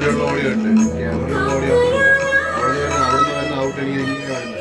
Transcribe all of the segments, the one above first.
ക്യാമറയുള്ള audio ഉണ്ട്. ക്യാമറയുള്ള audio ഉണ്ട്. അവിടുന്ന് വരുന്ന ഔട്ട് എനിക്ക് ഇങ്ങനെ വരുന്നത്.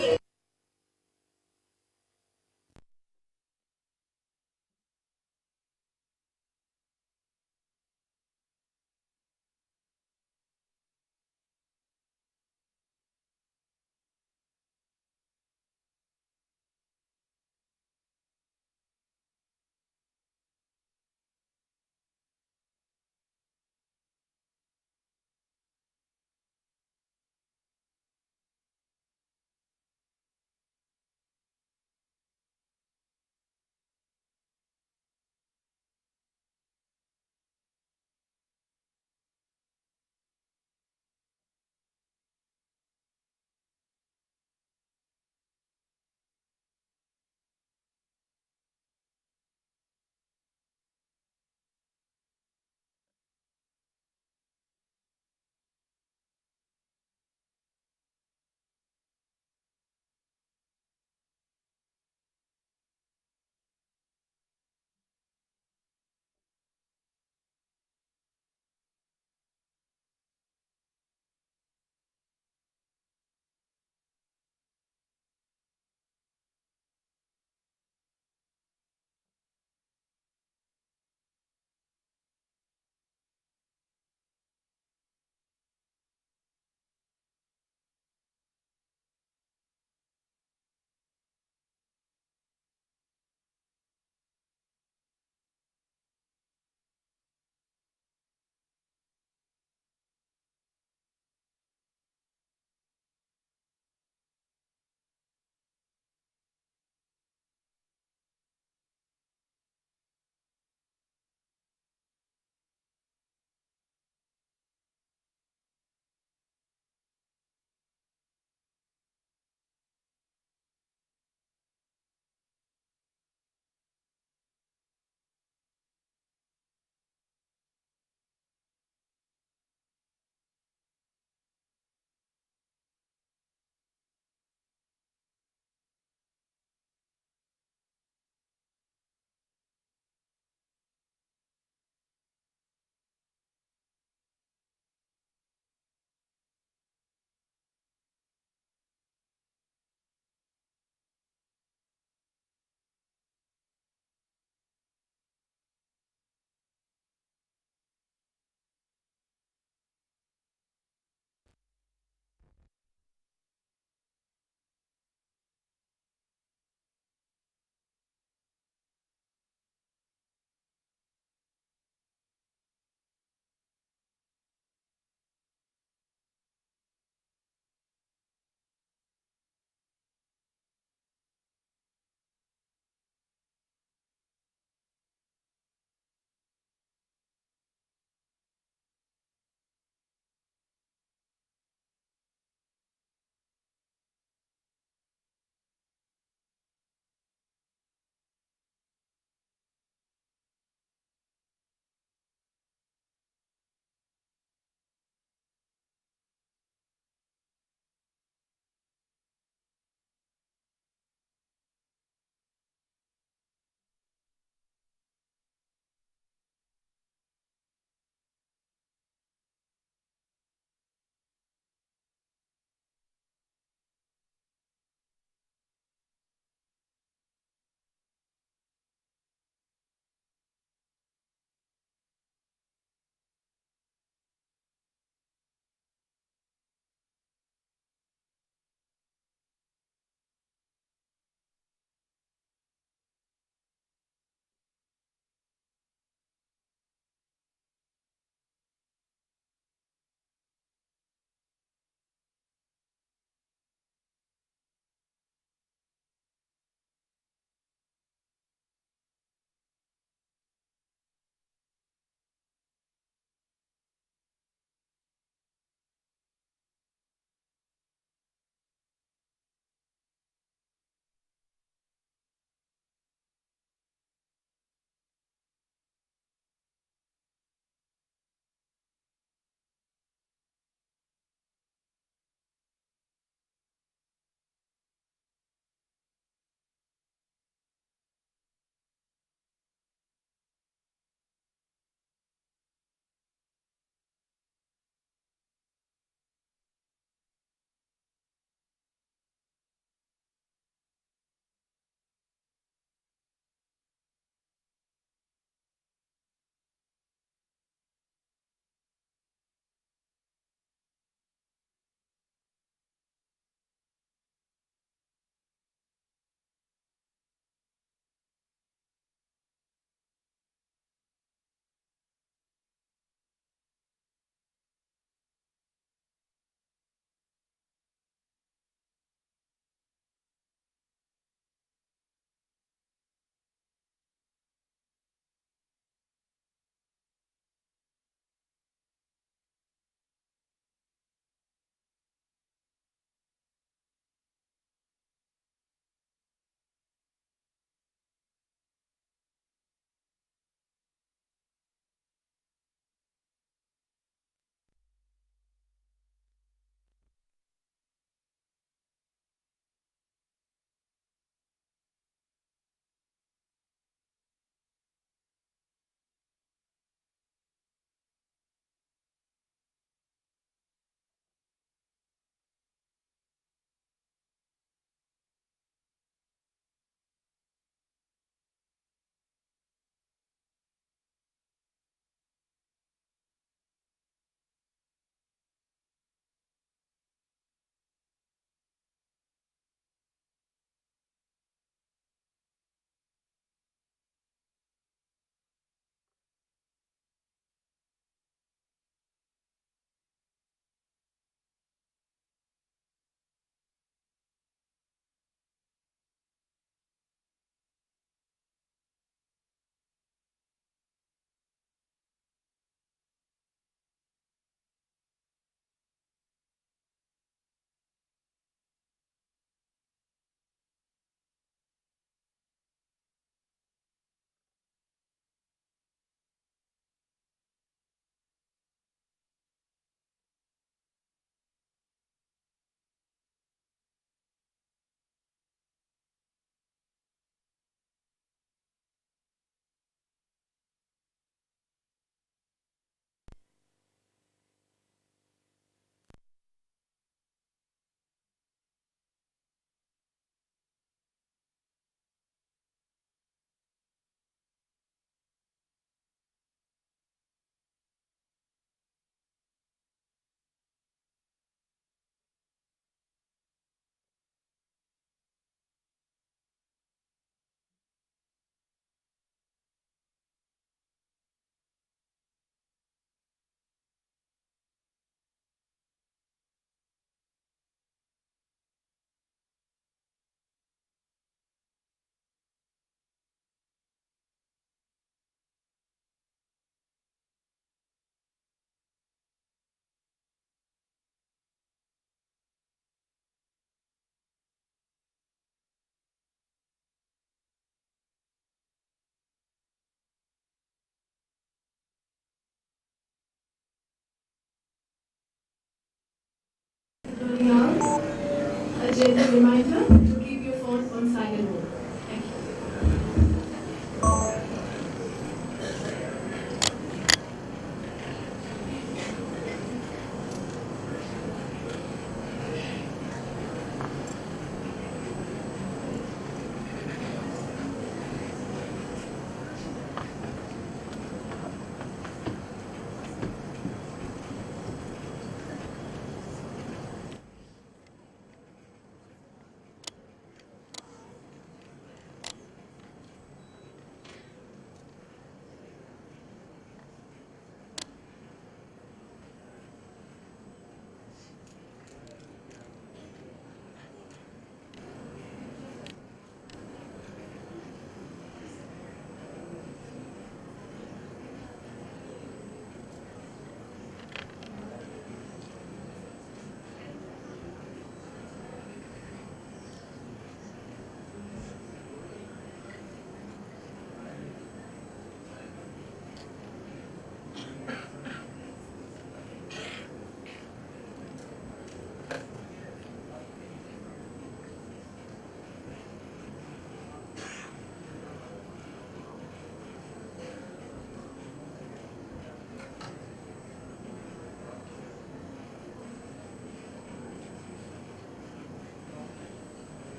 gentle reminder to keep your phone on silent mode. Thank you.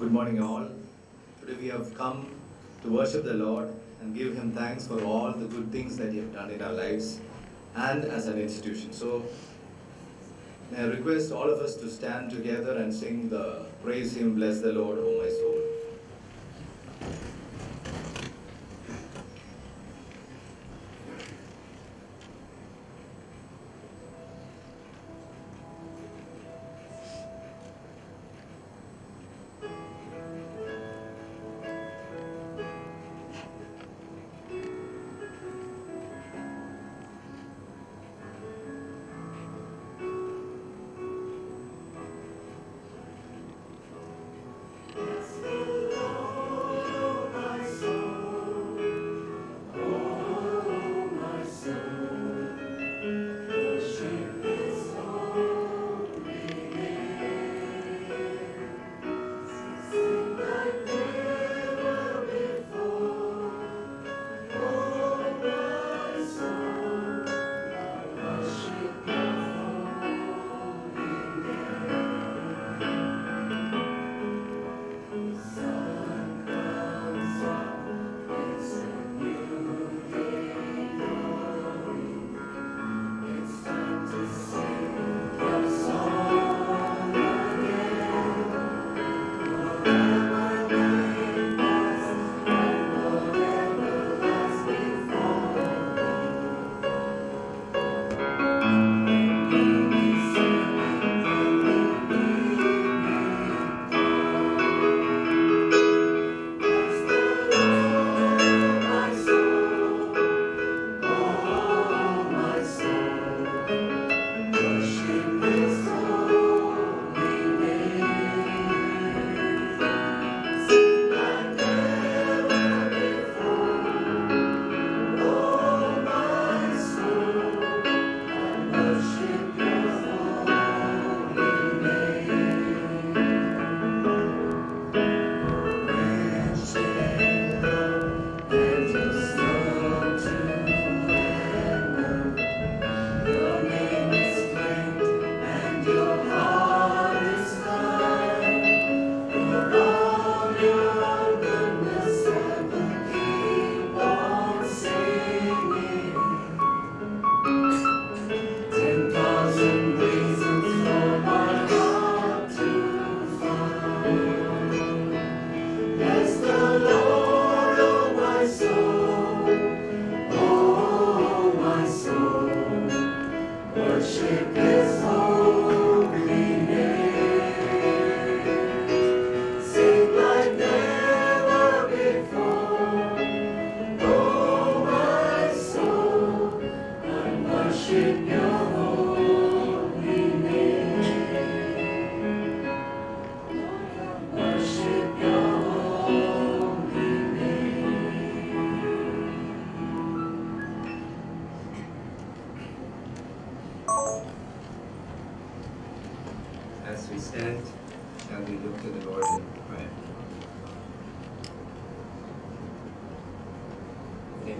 Good morning, all. Today we have come to worship the Lord and give Him thanks for all the good things that He has done in our lives and as an institution. So, may I request all of us to stand together and sing the Praise Him, Bless the Lord, O my soul. Let's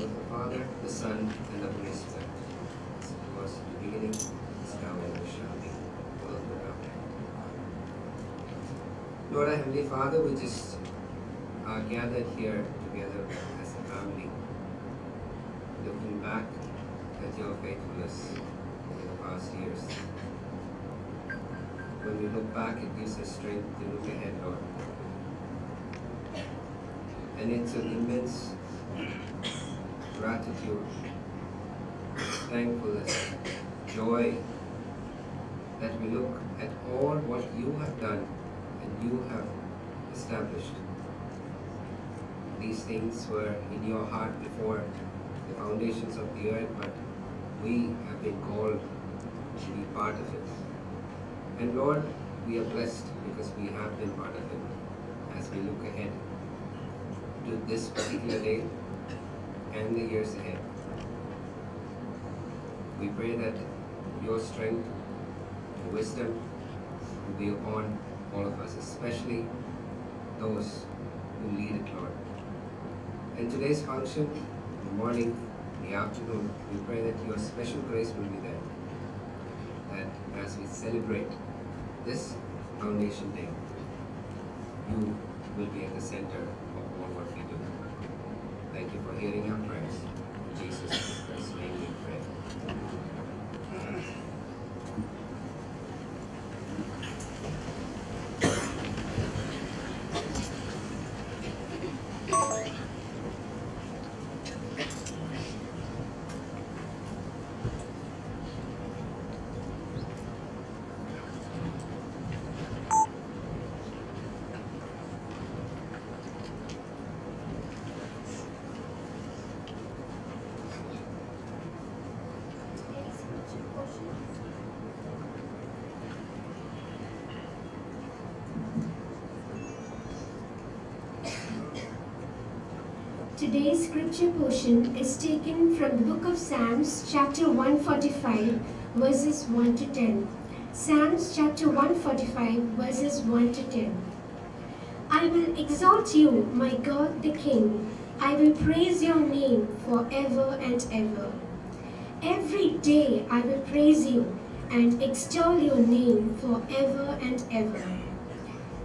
name of the Father, the Son, and the Holy Spirit. As it was in the beginning, is now, and ever shall be, world without end. Lord, our Heavenly Father, we just are gathered here together as a family, looking back at your faithfulness in the past years. When we look back, it gives us strength to look ahead, Lord. And it's an immense gratitude, thankfulness, joy that we look at all what you have done and you have established. These things were in your heart before the foundations of the earth, but we have been called to be part of it. And Lord, we are blessed because we have been part of it as we look ahead to this particular day and the years ahead. We pray that your strength and wisdom will be upon all of us, especially those who lead it, Lord. In today's function, in the morning, in the afternoon, we pray that your special grace will be there. That as we celebrate this Foundation Day, you will be at the center of all what we do. Thank you for hearing our prayers. In Jesus Christ's name we pray. Today's scripture portion is taken from the book of Psalms, chapter 145, verses 1 to 10. Psalms chapter 145, verses 1 to 10. I will exalt you, my God the King. I will praise your name forever and ever. Every day I will praise you and extol your name forever and ever.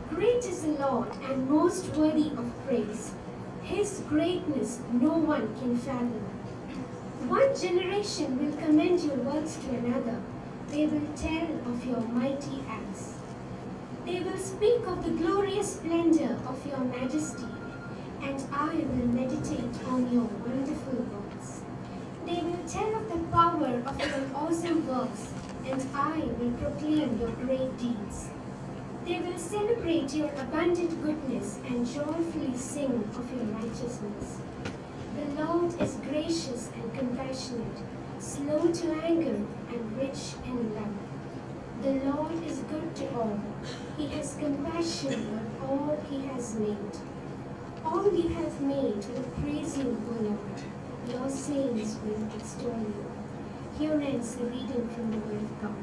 Great is the Lord and most worthy of praise. His greatness no one can fathom. One generation will commend your works to another. They will tell of your mighty acts. They will speak of the glorious splendor of your majesty, and I will meditate on your wonderful works. They will tell of the power of your awesome works, and I will proclaim your great deeds. They will celebrate your abundant goodness and joyfully sing of your righteousness. The Lord is gracious and compassionate, slow to anger and rich in love. The Lord is good to all. He has compassion on all he has made. All you have made will praise you, O Lord. Your saints will extol you. Here ends the reading from the Word of God.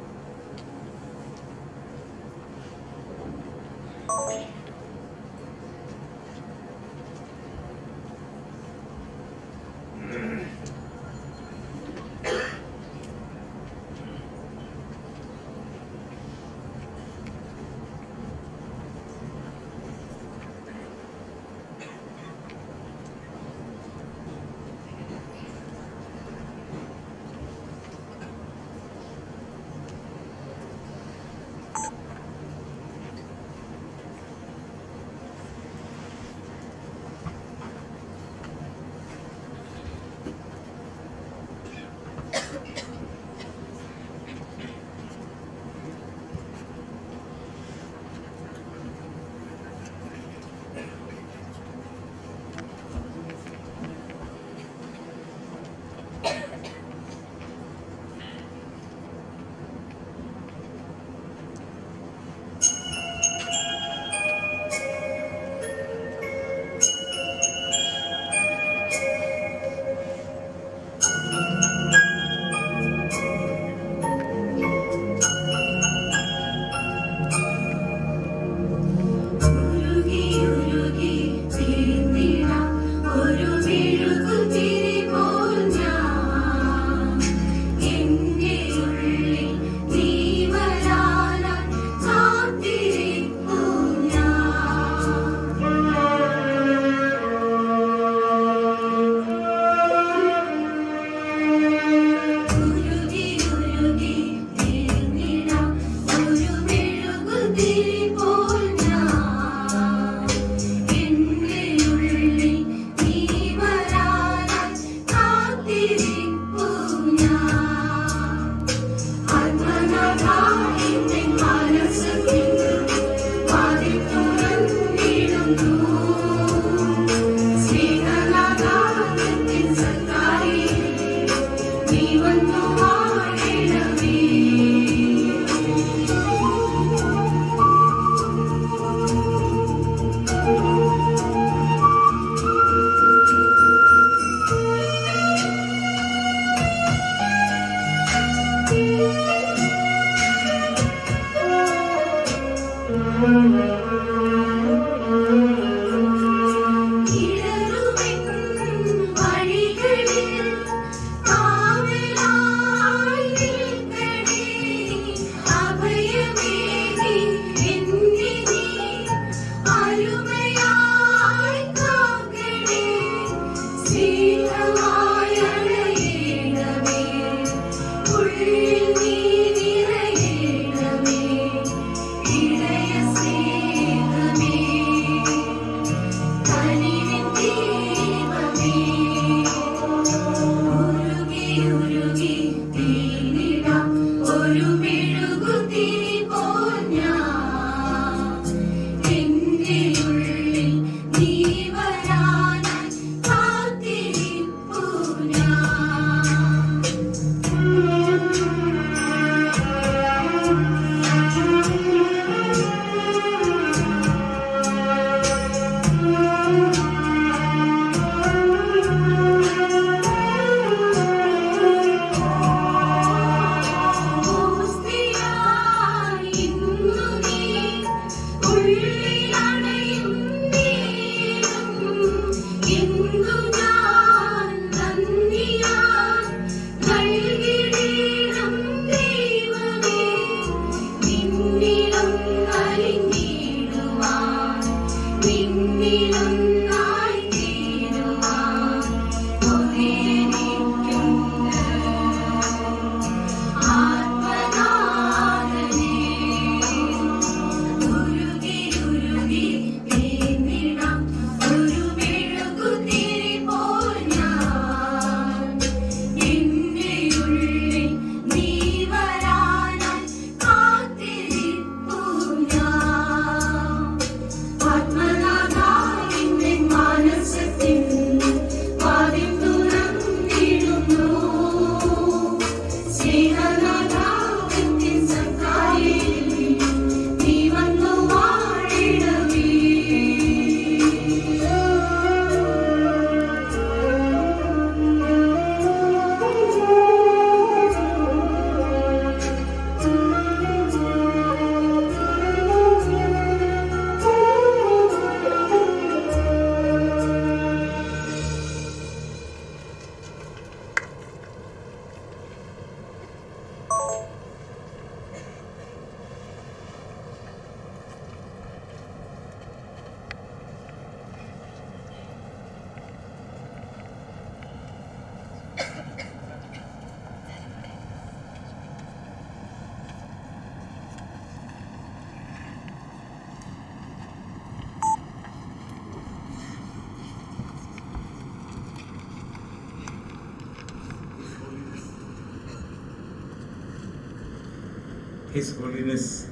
His Holiness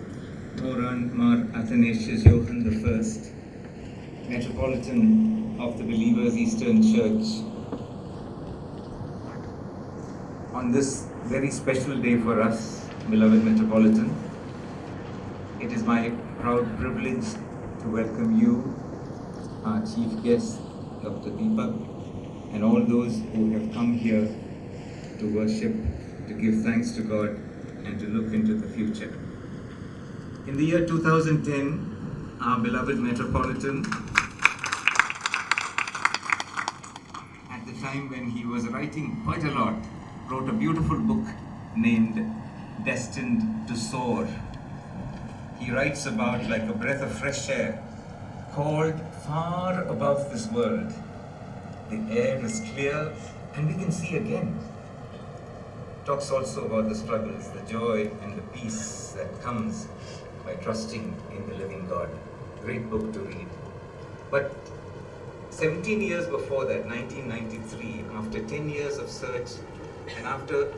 Moran Mar Athanasius Johann I, Metropolitan of the Believers Eastern Church. On this very special day for us, beloved Metropolitan, it is my proud privilege to welcome you, our chief guest, Dr. Deepak, and all those who have come here to worship, to give thanks to God, and to look into the future. In the year 2010, our beloved Metropolitan, at the time when he was writing quite a lot, wrote a beautiful book named Destined to Soar. He writes about, like a breath of fresh air, called far above this world. The air is clear and we can see again. Talks also about the struggles, the joy and the peace that comes by trusting in the living God. Great book to read. But 17 years before that, 1993, after 10 years of search, and after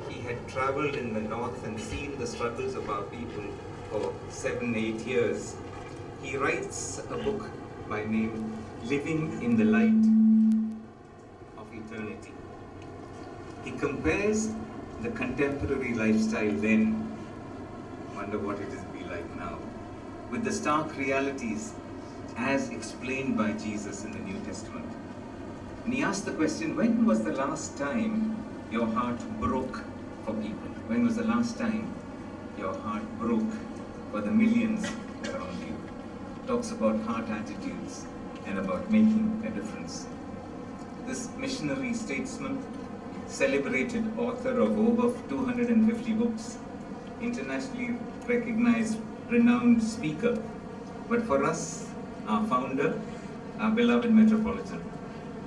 he had traveled in the north and seen the struggles of our people for 7-8 years, he writes a book by name Living in the Light of Eternity. He compares the contemporary lifestyle then, wonder what it is be like now, with the stark realities as explained by Jesus in the New Testament. And he asked the question, when was the last time your heart broke for people? When was the last time your heart broke for the millions around you? Talks about heart attitudes and about making a difference. This missionary statesman, celebrated author of over 250 books, internationally recognized, renowned speaker, but for us, our founder, our beloved Metropolitan.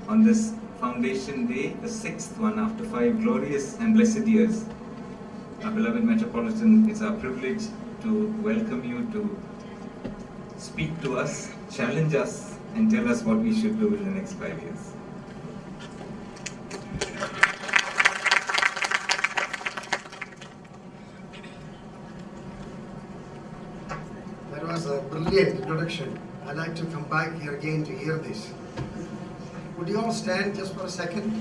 On this Foundation Day, the 6th one after 5 glorious and blessed years, our beloved Metropolitan, it's our privilege to welcome you to speak to us, challenge us, and tell us what we should do in the next 5 years. That was a brilliant introduction. I'd like to come back here again to hear this. Would you all stand just for a second?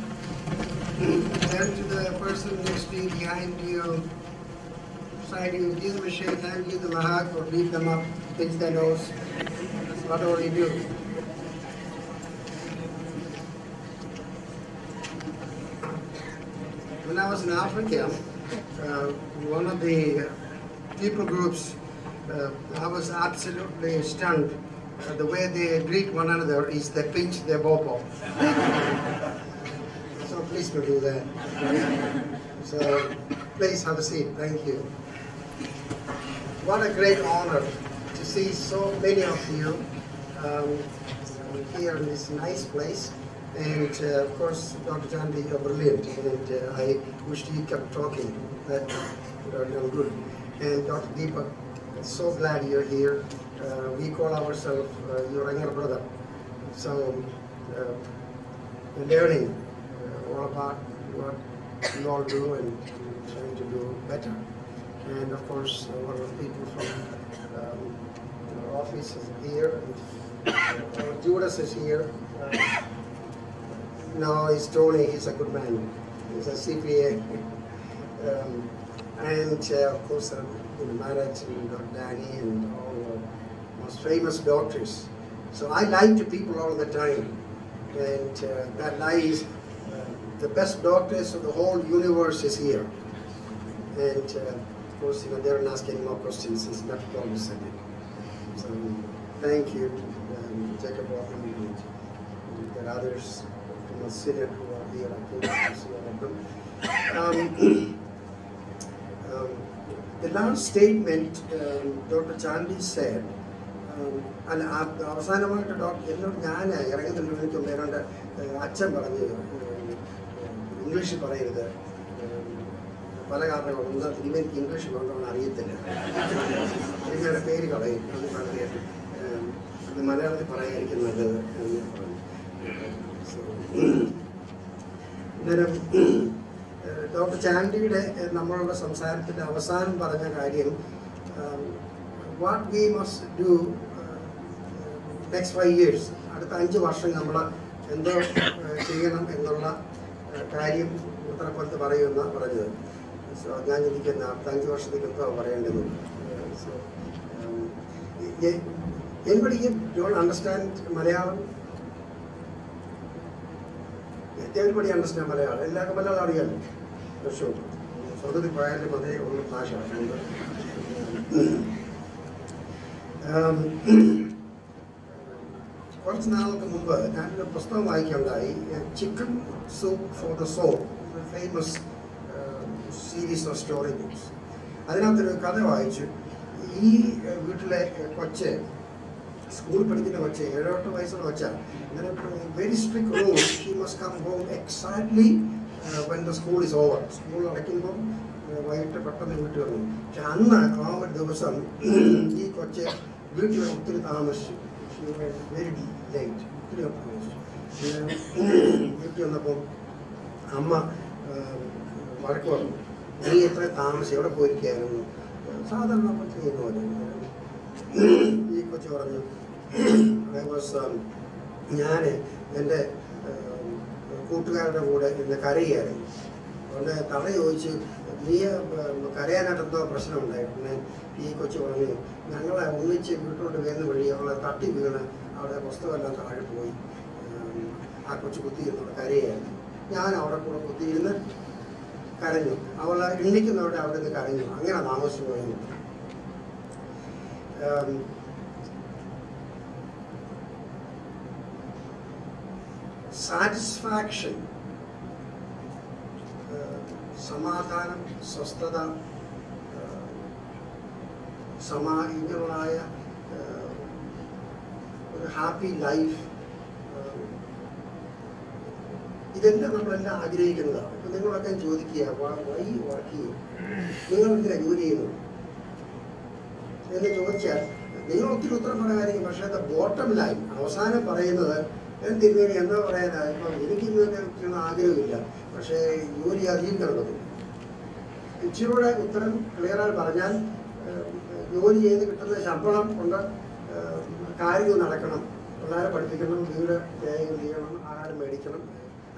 Turn to the person next to you, behind you, beside you. Give them a shake hand, give them a hug, or beat them up, pinch their nose. That's whatever you do. When I was in Africa, one of the people groups, I was absolutely stunned. The way they greet one another is they pinch their bobo. So please don't do that. So please have a seat. Thank you. What a great honor to see so many of you here in this nice place. And of course, Dr. Chandy, you're brilliant. And I wish you kept talking. That would have done good. And Dr. Deepak, so glad you're here. We call ourselves your younger brother. So we're learning all about what you all do and trying to do better. And of course, one of the people from our office is here. And Judas is here. Now he's Tony, he's a good man. He's a CPA. And of course, Maharaj and Dr. Danny and all the most famous doctors. So I lie to people all the time. And that lie is the best doctors of the whole universe is here. And of course, they're not asking more questions since Metropolitan said it. So thank you, Jacob Walton, and there are others from the city who are here. I think the last statement Dr. Chandy said, അല്ല അവസാനമായിട്ട് എന്നോട് ഞാൻ ഇറങ്ങുന്നുണ്ട് എനിക്ക് ഏതാണ്ട് അച്ഛൻ പറഞ്ഞ് ഇംഗ്ലീഷിൽ പറയരുത് പല കാരണങ്ങളും ഒന്ന് എനിക്ക് ഇംഗ്ലീഷ് കൊണ്ടോന്ന് അറിയത്തില്ല നിങ്ങളുടെ പേര് കളയും അത് പറഞ്ഞ് അത് മലയാളത്തിൽ പറയാതിരിക്കും നല്ലത് എന്ന് പറഞ്ഞു. ഡോക്ടർ ചാണ്ടിയുടെ നമ്മളുടെ സംസാരത്തിൻ്റെ അവസാനം പറഞ്ഞ കാര്യം what we must do next 5 years, അടുത്ത 5 വർഷം നമ്മൾ എന്തോ ചെയ്യണം എന്നുള്ള കാര്യം ഉത്തരപ്പുറത്ത് പറയുമെന്ന പറഞ്ഞത്. സോ ഞാൻ ചിന്തിക്കുന്ന അടുത്ത 5 വർഷത്തേക്ക് എന്തോ പറയേണ്ടത്. So anybody here don't understand Malayalam? Everybody understand Malayalam? എല്ലാവർക്കും മലയാളം അറിയാമല്ലോ. ഷുവർ. സ്വതന്ത്രി പോയാലും അതേ ഉള്ള ഭാഷ. കുറച്ച് നാൾക്ക് മുമ്പ് ഞാനൊരു പുസ്തകം വായിക്കുകയുണ്ടായി, chicken soup for the soul, famous series of story books. അതിനകത്തൊരു കഥ വായിച്ചു. ഈ വീട്ടിലെ കൊച്ച്, സ്കൂളിൽ പഠിക്കുന്ന കൊച്ച്, 7-8 വയസ്സുള്ള കൊച്ചാണ്. Very strict rule, she must come home exactly when the school is over. School അടയ്ക്കുമ്പം വൈകിട്ട് പെട്ടെന്ന് വീട്ടിൽ വന്നു. പക്ഷെ അന്ന് ആ ഒരു ദിവസം ഈ കൊച്ച് വീട്ടിൽ ഒത്തിരി താമസിച്ചു. വെരി ലേറ്റ്, ഒത്തിരി താമസിച്ചു. വീട്ടിൽ വന്നപ്പോൾ അമ്മ വഴക്ക് പറഞ്ഞു, നീ എത്ര താമസിച്ചു, എവിടെ പോയിരിക്കുകയായിരുന്നു? സാധാരണ നമ്മൾ ചെയ്യുന്ന പോലെ. ഈ കൊച്ചു പറഞ്ഞു, ഞാൻ എൻ്റെ കൂട്ടുകാരുടെ കൂടെ ഇന്ന് കരയുകയായിരുന്നു. അതുകൊണ്ട് തട ചോദിച്ചു, നീ കരയാനായിട്ട് എന്തോ പ്രശ്നമുണ്ടായിരുന്നു? ഈ കൊച്ചു പറഞ്ഞു, ഞങ്ങളെ ഒന്നിച്ച് വീട്ടിലോട്ട് വരുന്ന വഴി അവളെ തട്ടി വീണ് അവിടെ പുസ്തകമെല്ലാം താഴെ പോയി. ആ കൊച്ചു കുത്തിയിരുന്നവിടെ കരയായിരുന്നു. ഞാൻ അവിടെ കൂടെ കുത്തിയിരുന്ന് കരഞ്ഞു. അവളെ എണ്ണിക്കുന്നവരുടെ അവിടെ നിന്ന് കരഞ്ഞു. അങ്ങനെ താമസിച്ചു പോയിരുന്നു. സാറ്റിസ്ഫാക്ഷൻ, സമാധാനം, സ്വസ്ഥത, ഇങ്ങനെയുള്ള ഒരു ഹാപ്പി ലൈഫ്, ഇതെല്ലാം നമ്മളെല്ലാം ആഗ്രഹിക്കുന്നതാണ്. ഇപ്പം നിങ്ങളൊക്കെ ചോദിക്കുക, വൈ വർക്ക് ചെയ്യും, നിങ്ങൾ എന്തിനാ ജോലി ചെയ്യുന്നു എന്ന് ചോദിച്ചാൽ നിങ്ങൾ ഒത്തിരി ഉത്തരം പറയാനായിരിക്കും. പക്ഷേ ദ ബോട്ടം ലൈൻ, അവസാനം പറയുന്നത് എന്തിരുന്നേന് എന്താ പറയാനാ, ഇപ്പം എനിക്ക് ഇന്ന് ആഗ്രഹമില്ല, പക്ഷേ ജോലി ജീവിക്കണമെന്നില്ല. ഇച്ചിരൂടെ ഉത്തരം ക്ലിയറായി പറഞ്ഞാൽ ജോലി ചെയ്ത് കിട്ടുന്ന ശമ്പളം കൊണ്ട് കാര്യങ്ങൾ നടക്കണം, പിള്ളേരെ പഠിപ്പിക്കണം, വീട് ന്യായം ചെയ്യണം, ആഹാരം മേടിക്കണം.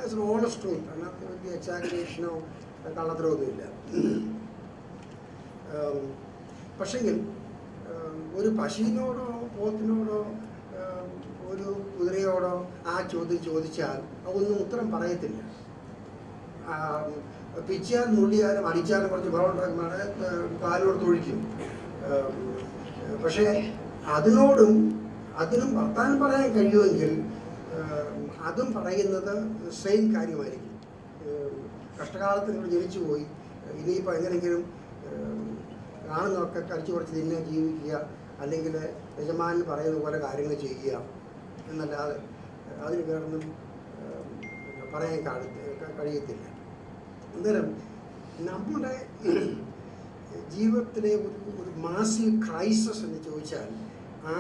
ആസ് എൻ ഓണസ്റ്റ് ട്രൂത്ത്, അതിനകത്ത് വലിയ എക്സാഗ്രേഷനോ കള്ളത്തരമൊന്നുമില്ല. പക്ഷെങ്കിൽ ഒരു പശുവിനോടോ പോത്തിനോടോ ഒരു കുതിരയോടോ ആ ചോദ്യം ചോദിച്ചാൽ അതൊന്നും ഉത്തരം പറയത്തില്ല. പിച്ചാൽ നുള്ളിയാലും അടിച്ചാലും കുറച്ച് വെള്ളം കാലോട് തൊഴിക്കും. പക്ഷേ അതിനും വർത്താനം പറയാൻ കഴിയുമെങ്കിൽ അതും പറയുന്നത് സെയിം കാര്യമായിരിക്കും. കഷ്ടകാലത്ത് നിങ്ങൾ ജനിച്ചു പോയി, ഇനിയിപ്പോൾ എങ്ങനെയെങ്കിലും കാണുന്നതൊക്കെ കഴിച്ചു കുറച്ച് തിന്നെ ജീവിക്കുക, അല്ലെങ്കിൽ യജമാനൻ പറയുന്ന പോലെ കാര്യങ്ങൾ ചെയ്യുക എന്നല്ലാതെ അതിന് വേറൊന്നും പറയാൻ കഴിയത്തില്ല. അന്നേരം നമ്മുടെ ജീവിതത്തിലെ ഒരു മാസീവ് ക്രൈസിസ് എന്ന് ചോദിച്ചാൽ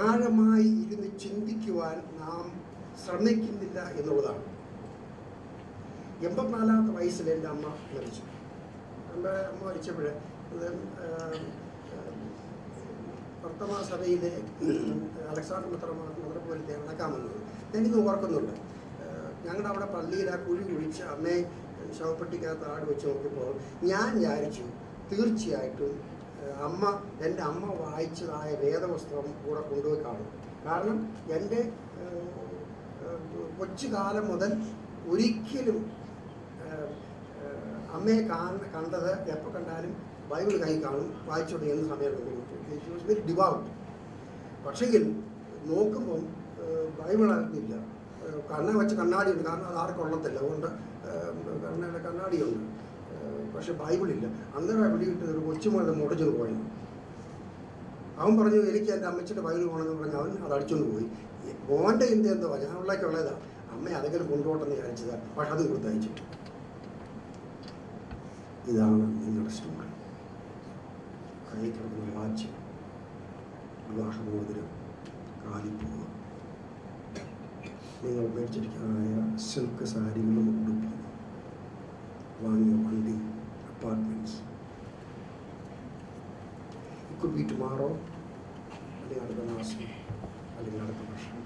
ആഴമായി ഇരുന്ന് ചിന്തിക്കുവാൻ നാം ശ്രമിക്കുന്നില്ല എന്നുള്ളതാണ്. 84ാമത്തെ വയസ്സിൽ എൻ്റെ അമ്മ മരിച്ചു. എൻ്റെ അമ്മ മരിച്ചപ്പോൾ വർത്തമാന സഭയിലെ അലക്സാണ്ടർ മെത്രാപ്പോലീത്ത നടക്കാൻ വന്നത് എനിക്കിന്ന് ഓർക്കുന്നുണ്ട്. ഞങ്ങളുടെ അവിടെ പള്ളിയിൽ ആ കുഴി കുഴിച്ച് അമ്മയെ ശവപ്പെട്ടിക്കകത്ത് ആട് വെച്ച് നോക്കിയപ്പോൾ ഞാൻ വിചാരിച്ചു തീർച്ചയായിട്ടും എൻ്റെ അമ്മ വായിച്ചതായ വേദപുസ്തകം കൂടെ കൊണ്ടുപോയി കാണും. കാരണം എൻ്റെ കൊച്ചു കാലം മുതൽ ഒരിക്കലും അമ്മയെ കണ്ടത് എപ്പോൾ കണ്ടാലും ബൈബിൾ കൈ കാണും, വായിച്ചോണ്ട് എന്ന് സമയം വെരി ഡിവൗട്ട്. പക്ഷെങ്കിൽ നോക്കുമ്പം ബൈബിൾ അറിയില്ല. വെച്ച് കണ്ണാടിയുണ്ട്, കാരണം അത് ആർക്കും കൊള്ളത്തില്ല, അതുകൊണ്ട് കണ്ണാടിയുണ്ട്, പക്ഷെ ബൈബിളില്ല. അന്നേരം വിളിയിട്ട് ഒരു കൊച്ചുമോളുടെ മുടച്ചൊന്ന് പോയി. അവൻ പറഞ്ഞു എനിക്ക് എൻ്റെ അമ്മച്ചിയുടെ ബൈബിൾ പോകണമെന്ന് പറഞ്ഞ് അവൻ അത് അടിച്ചുകൊണ്ട് പോയി. മോൻ്റെ ഇന്ത്യ എന്തോ ഞാൻ ഉള്ളേക്കുള്ളതാണ്, അമ്മ അതെങ്കിലും കൊണ്ടുപോട്ടെന്ന് വിചാരിച്ചതാണ്, പക്ഷെ അത് കൊടുത്തയച്ചു. ഇതാണ് നിങ്ങളുടെ സ്റ്റോറി. കൈ കിടക്കുന്ന വാച്ച്, വിവാഹമോതിരം, കാലിപ്പൂവ്, നിങ്ങൾ മേടിച്ചിരിക്കാനായ സിൽക്ക് സാരികളും ഉടുപ്പും, വാങ്ങിയ വണ്ടി, departments. It could be tomorrow, അല്ലെങ്കിൽ അടുത്ത മാസം, അല്ലെങ്കിൽ അടുത്ത വർഷം,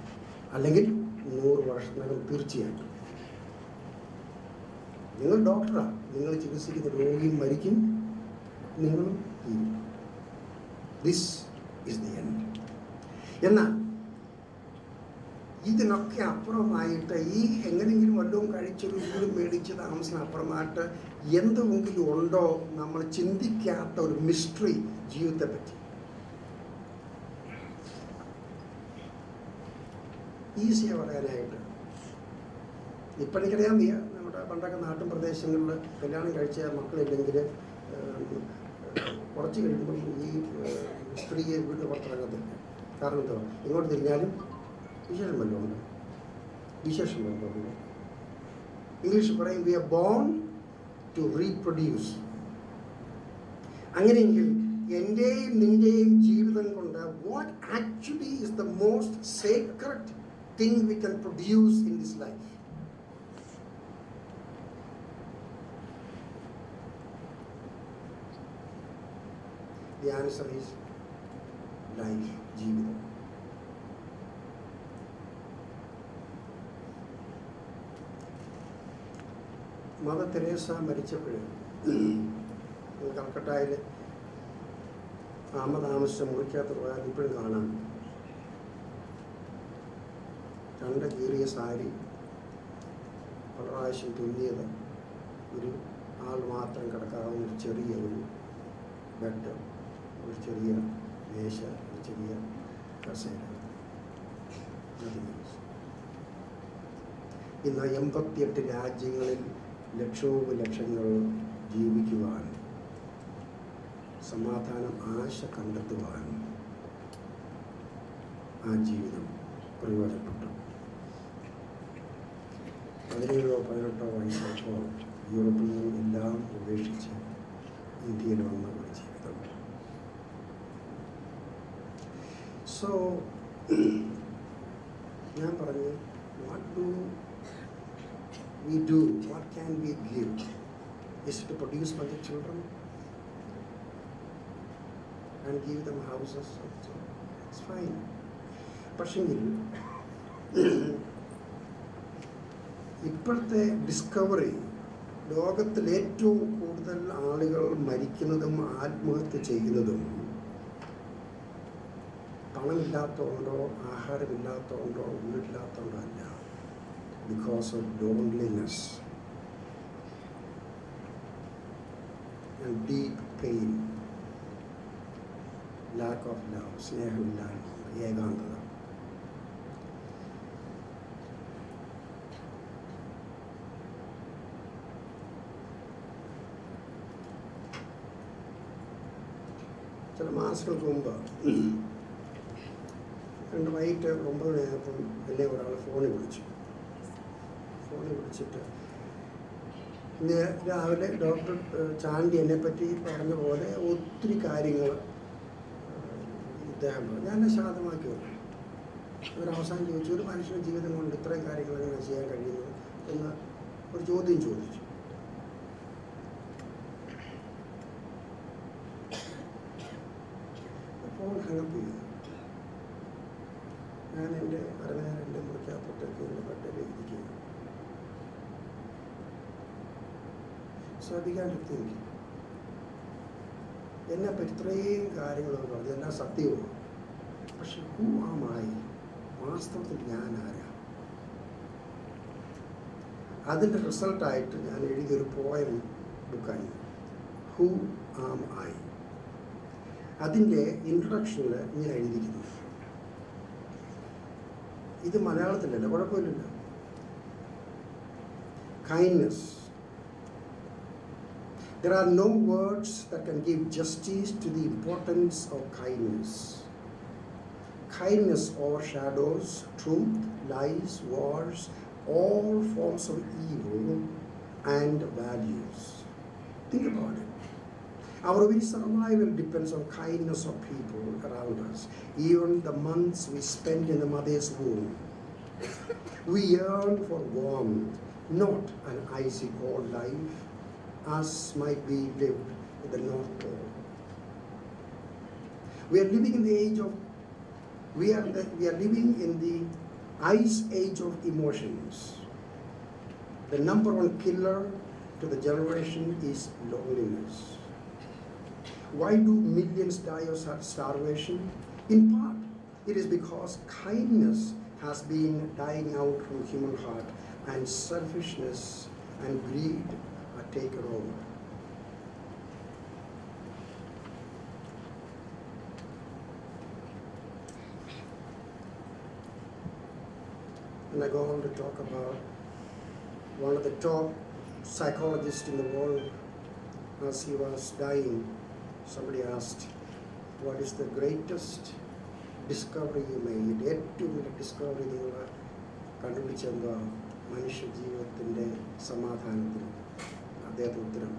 അല്ലെങ്കിൽ 100 വർഷത്തിനകം തീർച്ചയായിട്ടും. നിങ്ങൾ ഡോക്ടറാണ്, നിങ്ങൾ ചികിത്സിക്കുന്ന രോഗിയും മരിക്കും, നിങ്ങളും തീരും. This is the end. എന്നാൽ ഇതിനൊക്കെ അപ്പുറമായിട്ട് ഈ എങ്ങനെയെങ്കിലും വല്ലതും കഴിച്ചൊരു വീടും മേടിച്ച് താമസിന് അപ്പുറമായിട്ട് എന്തെങ്കിലും ഉണ്ടോ നമ്മൾ ചിന്തിക്കാത്ത ഒരു മിസ്റ്ററി ജീവിതത്തെ പറ്റി? ഈസിയാണ് പറയാനായിട്ട്. ഇപ്പം എനിക്കറിയാൻ വയ്യ, നമ്മുടെ പണ്ടൊക്കെ നാട്ടിൻ പ്രദേശങ്ങളിൽ കല്യാണം കഴിച്ച മക്കളില്ലെങ്കിൽ കുറച്ച് കഴിയുമ്പം ഈ സ്ത്രീയെ വീട് പുറത്തിറങ്ങത്തില്ല. കാരണം എന്തോ, ഇങ്ങോട്ട് തിരിഞ്ഞാലും വിശേഷം വല്ലതും ഉണ്ട്, വിശേഷം വല്ലതും ഉണ്ട്. ഇംഗ്ലീഷ് പറയും we are born to reproduce. അങ്ങനെയെങ്കിൽ എൻ്റെയും നിൻ്റെയും ജീവിതം കൊണ്ട് what actually is the most sacred thing we can produce in this life? The answer is life, ജീവിതം. മദർ തെരേസ മരിച്ചപ്പോൾ കൽക്കട്ടയിൽ താമസിച്ച മുറിക്കകത്ത് പോയാൽ ഇപ്പോഴും കാണാം 2 കീറിയ സാരി, പല പ്രാവശ്യം തുന്നിയത്, ഒരു ആൾ മാത്രം കിടക്കാവുന്ന ഒരു ചെറിയ ഒരു ബെഡ്, ഒരു ചെറിയ മേശ, ഒരു ചെറിയ കസേര. ഇന്ന് 88 രാജ്യങ്ങളിൽ ലക്ഷോപലക്ഷങ്ങൾ ജീവിക്കുവാൻ, സമാധാനം, ആശ കണ്ടെത്തുവാൻ ആ ജീവിതം പ്രയോജനപ്പെട്ടു. 17-18 വയസ്സപ്പോൾ യൂറോപ്പിൽ നിന്നും എല്ലാം ഉപേക്ഷിച്ച് ഇന്ത്യയിൽ വന്ന ഒരു ജീവിതം. സോ ഞാൻ പറഞ്ഞു, what do we do, what can we give? Is it to produce bunch of children and give them houses? It's fine. പക്ഷെങ്കിൽ ഇപ്പോഴത്തെ ഡിസ്കവറി, ലോകത്തിൽ ഏറ്റവും കൂടുതൽ ആളുകൾ മരിക്കുന്നതും ആത്മഹത്യ ചെയ്യുന്നതും പണമില്ലാത്തതുകൊണ്ടോ ആഹാരമില്ലാത്തതുകൊണ്ടോ വീടില്ലാത്തതുകൊണ്ടോ അല്ല, because of loneliness and deep pain, lack of love, സ്നേഹമില്ലായ്മ, ഏകാന്തത. ചില മാസങ്ങൾക്ക് മുമ്പ് വൈകിട്ട് 9 മണിയായപ്പം എന്നെ ഒരാൾ ഫോണിൽ വിളിച്ചിട്ട് ഇന്ന് രാവിലെ ഡോക്ടർ ചാണ്ടി എന്നെപ്പറ്റി പറഞ്ഞ പോലെ ഒത്തിരി കാര്യങ്ങൾ ഇദ്ദേഹം പറഞ്ഞു. ഞാൻ ശാന്തമാക്കി വന്നു. അവരവസാനം ചോദിച്ചു, ഒരു മനുഷ്യൻ്റെ ജീവിതം കൊണ്ട് ഇത്രയും കാര്യങ്ങൾ എങ്ങനെ ചെയ്യാൻ കഴിയുന്നു എന്ന് ഒരു ചോദ്യം ചോദിച്ചു. ഫോൺ ഹാങ്ങപ്പ് ചെയ്തു. ഞാൻ എൻ്റെ അരനേരം എൻ്റെ മുറിക്കകത്തോട്ടേക്ക് എൻ്റെ ബെഡിൽ ഇരിക്കുക. So I began to think, എന്നെപ്പറ്റി ഇത്രയും കാര്യങ്ങളൊക്കെ പറഞ്ഞു, എല്ലാം സത്യവും. പക്ഷെ ഹൂ ആം ഐ? വാസ്തവത്തിൽ ഞാൻ ആരാ? അതിൻ്റെ റിസൾട്ടായിട്ട് ഞാൻ എഴുതിയൊരു പോയം ബുക്കായി, ഹൂ ആം ഐ. അതിൻ്റെ ഇൻട്രൊഡക്ഷനിൽ ഇങ്ങനെ എഴുതിയിരിക്കുന്നു. ഇത് മലയാളത്തിലല്ല, കുഴപ്പമില്ലല്ലോ. Kindness. There are no words that can give justice to the importance of kindness. Kindness overshadows truth, lies, wars, all forms of evil and values. Think about it. Our very survival depends on kindness of people around us. Even the months we spend in the mother's womb, we yearn for warmth, not an icy cold life as might be lived at the North Pole. We are living in the age of we are living in the ice age of emotions. The number one killer to the generation is loneliness. Why do millions die of starvation? In part, it is because kindness has been dying out from human heart, and selfishness and greed are taken over. And I go on to talk about one of the top psychologists in the world. As he was dying, somebody asked, what is the greatest discovery you made? ഏറ്റവും വലിയ discovery നിങ്ങൾ കണ്ടുപിടിച്ചെന്താ മനുഷ്യ ജീവിതത്തിൻ്റെ സമാധാനത്തിന്? അദ്ദേഹത്തിൻ്റെ ഉത്തരം,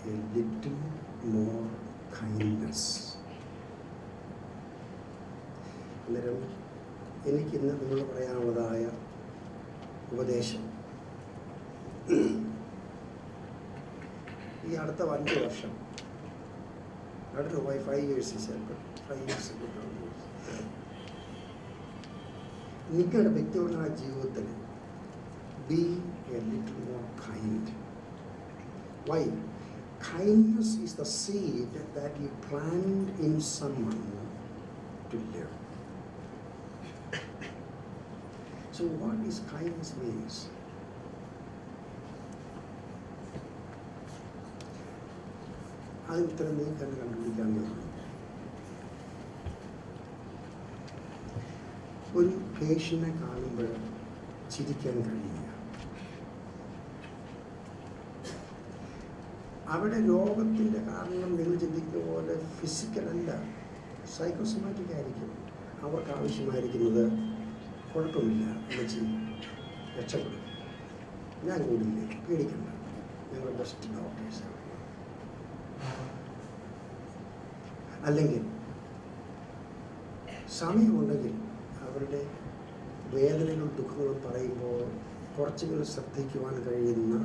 A little more kindness. അന്നേരം എനിക്കിന്ന് നിങ്ങൾ പറയാനുള്ളതായ ഉപദേശം, ഈ അടുത്ത 5 വർഷം, I don't know why 5 years he said, but 5 years ago, നിങ്ങളുടെ വ്യക്തിപരമായ ജീവിതത്തിൽ be a little more kind. Why? Kindness is the seed that you plant in someone to live. So what is kindness means? അതിന് ഉത്തരം നീ തന്നെ കണ്ടുപിടിക്കാൻ കഴിയും. ഒരു പേഷ്യനെ കാണുമ്പോൾ ചിരിക്കാൻ കഴിയില്ല. അവിടെ രോഗത്തിൻ്റെ കാരണം നിങ്ങൾ ചിന്തിക്കുന്ന പോലെ ഫിസിക്കലല്ല, സൈക്കോസൊമാറ്റിക് ആയിരിക്കും. അവർക്ക് ആവശ്യമായിരിക്കുന്നത് കുഴപ്പമില്ല, അമ്മച്ചി രക്ഷപ്പെടും, ഞാൻ കൂടില്ലേ, പേടിക്കണ്ട, ഞങ്ങൾ ബെസ്റ്റ് ഡോക്ടേഴ്സാണ്. അല്ലെങ്കിൽ സമയമുണ്ടെങ്കിൽ അവരുടെ വേദനകളും ദുഃഖങ്ങളും പറയുമ്പോൾ കുറച്ചെങ്കിലും ശ്രദ്ധിക്കുവാൻ കഴിയുന്ന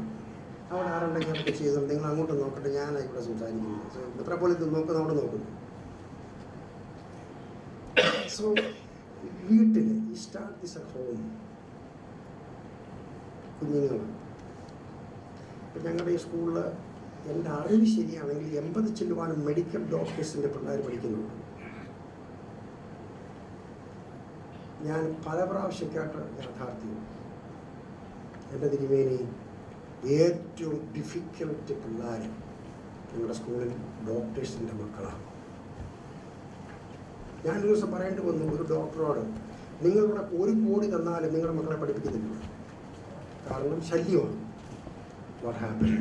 അവിടെ ആരുണ്ടെങ്കിൽ അവർക്ക് ചെയ്തു, നിങ്ങൾ അങ്ങോട്ട് നോക്കട്ടെ, ഞാനായിക്കൂടെ സംസാരിക്കുന്നത്, എത്ര പോലെ ഇത് നോക്കുന്നു അവിടെ നോക്കുന്നു. സോ വീട്ടിൽ ഈ സ്റ്റാർട്ട് ദിസ് അറ്റ് ഹോം. കുഞ്ഞുങ്ങൾ ഇപ്പം ഞങ്ങളുടെ ഈ സ്കൂളിൽ എൻ്റെ അറിവ് ശരിയാണെങ്കിൽ 80 ചെല്ലുവാനും മെഡിക്കൽ ഡോക്ടേഴ്സിൻ്റെ പിള്ളേർ പഠിക്കുന്നുണ്ട്. ഞാൻ പല പ്രാവശ്യം കേട്ട യാഥാർത്ഥ്യം, എൻ്റെ തിരുമേനി ഏറ്റവും ഡിഫിക്കൽട്ട് പിള്ളേർ ഞങ്ങളുടെ സ്കൂളിൽ ഡോക്ടേഴ്സിൻ്റെ മക്കളാണ്. ഞാനൊരു ദിവസം പറയേണ്ടി വന്നു ഒരു ഡോക്ടറോട്, നിങ്ങളിവിടെ 1 കോടി തന്നാലും നിങ്ങളുടെ മക്കളെ പഠിപ്പിക്കുന്നില്ല, കാരണം ശല്യമാണ്. What happen?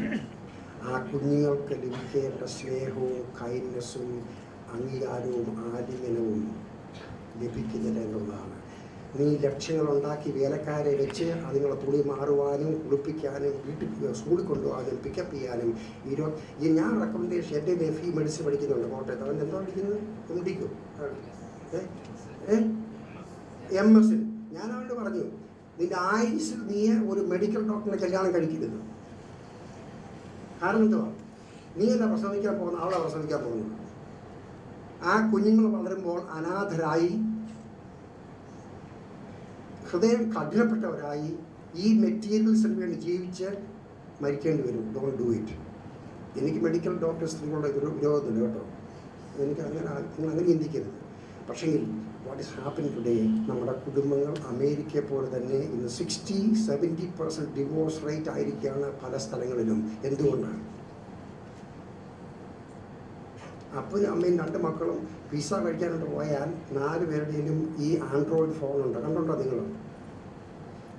ആ കുഞ്ഞുങ്ങൾക്ക് ലഭിക്കേണ്ട സ്നേഹവും കൈൻഡ്നെസ്സും അംഗീകാരവും ആലിംഗനവും ലഭിക്കുന്നില്ല എന്നുള്ളതാണ്. നീ ലക്ഷ്യങ്ങളുണ്ടാക്കി വേലക്കാരെ വെച്ച് അതുങ്ങളെ തുണി മാറുവാനും കുളിപ്പിക്കാനും വീട്ടിൽ സ്കൂളിൽ കൊണ്ടുപോകാനും പിക്കപ്പ് ചെയ്യാനും ഈ ഞാൻ റെക്കമെൻഡേഷൻ, എൻ്റെ നെഫി മെഡിസിൻ പഠിക്കുന്നുണ്ട് കോട്ടയത്ത്. അവൻ എന്താ പഠിക്കുന്നത്? MDക്കോ MS. ഞാൻ അവനോട് പറഞ്ഞു, നിൻ്റെ ആയുസിൽ നീ ഒരു മെഡിക്കൽ ഡോക്ടറിനെ കല്യാണം കഴിക്കരുത്. കാരണം എന്തുവാ? നീ അല്ല പ്രസവിക്കാൻ പോകുന്ന, അവളെ പ്രസവിക്കാൻ പോകുന്നത്. ആ കുഞ്ഞുങ്ങൾ വളരുമ്പോൾ അനാഥരായി, ഹൃദയം കഠിനപ്പെട്ടവരായി, ഈ മെറ്റീരിയൽസിന് വേണ്ടി ജീവിച്ച് മരിക്കേണ്ടി വരും. Don't do it. എനിക്ക് മെഡിക്കൽ ഡോക്ടേഴ്സിനുള്ള വിരോധമില്ല കേട്ടോ, എനിക്ക് അങ്ങനെ ചിന്തിക്കരുത്. പക്ഷേങ്കിൽ വാട്ട് ഈസ് ഹാപ്പനിങ് ടുഡേ, നമ്മുടെ കുടുംബങ്ങൾ അമേരിക്കയെ പോലെ തന്നെ ഇന്ന് 60-70% ഡിവോഴ്സ് റേറ്റ് ആയിരിക്കുകയാണ് പല സ്ഥലങ്ങളിലും. എന്തുകൊണ്ടാണ്? അപ്പനും അമ്മയും 2 മക്കളും പിസ്സ കഴിക്കാനായിട്ട് പോയാൽ 4 പേരുടെയും ഈ ആൻഡ്രോയിഡ് ഫോണുണ്ട്, കണ്ടുണ്ടോ നിങ്ങൾ?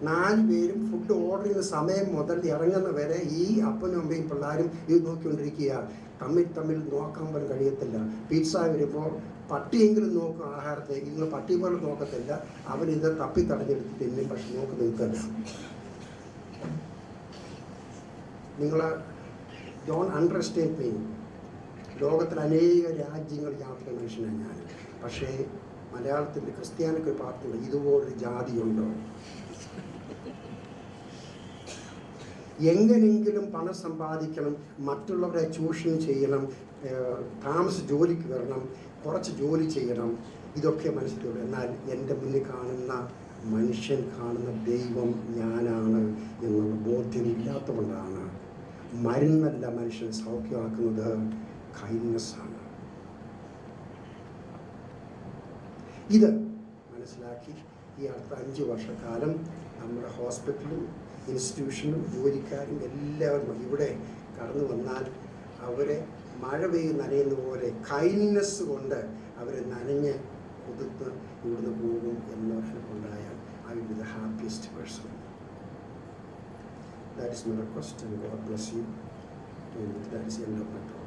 4 പേരും ഫുഡ് ഓർഡർ ചെയ്യുന്ന സമയം മുതൽ ഇറങ്ങുന്ന വരെ ഈ അപ്പനും അമ്മയും പിള്ളേരും ഇത് നോക്കിക്കൊണ്ടിരിക്കുക. തമ്മിൽ നോക്കാൻ പോലും കഴിയത്തില്ല. പിസ്സ വരുമ്പോൾ പട്ടിയെങ്കിലും നോക്കും ആഹാരത്തെ, ഇന്ന് പട്ടി പോലും നോക്കത്തില്ല. അവരിത് തപ്പിത്തടഞ്ഞെടുത്ത് തിന്നും, പക്ഷെ നോക്കി നിൽക്കല്ല. നിങ്ങൾ ഡോണ്ട് അണ്ടർ എസ്റ്റിമേറ്റ് മീ. ലോകത്തിൽ അനേക രാജ്യങ്ങൾ യാത്ര മനുഷ്യനാണ് ഞാൻ. പക്ഷേ മലയാളത്തിൻ്റെ ക്രിസ്ത്യാനിക്ക് ഒരു പാർട്ടിയുണ്ട്, ഇതുപോലൊരു ജാതിയുണ്ടോ? എങ്ങനെയെങ്കിലും പണം സമ്പാദിക്കണം, മറ്റുള്ളവരെ ചൂഷണം ചെയ്യണം, താമസ ജോലിക്ക് വരണം, കുറച്ച് ജോലി ചെയ്യണം, ഇതൊക്കെ മനസ്സിലുള്ളൂ. എന്നാൽ എൻ്റെ മുന്നിൽ കാണുന്ന മനുഷ്യൻ, കാണുന്ന ദൈവം ഞാനാണ് എന്നുള്ള ബോധ്യമില്ലാത്തതുകൊണ്ടാണ് മരുന്നല്ല മനുഷ്യനെ സൗഖ്യമാക്കുന്നത്, കൈൻഡ്നെസ്സാണ്. ഇത് മനസ്സിലാക്കി ഈ അടുത്ത 5 വർഷക്കാലം നമ്മുടെ ഹോസ്പിറ്റലും ഇൻസ്റ്റിറ്റ്യൂഷനും ജോലിക്കാരും എല്ലാവരും ഇവിടെ കടന്നു വന്നാൽ അവരെ മഴ നനയുന്ന പോലെ കൈൻഡ്നെസ് കൊണ്ട് അവരെ നനഞ്ഞ് കുതിർത്ത് ഇവിടുന്ന് പോകും എന്നൊരാണ്ടായാൽ I will be the happiest person. That is my request, and God bless you. And that is the end of my talk.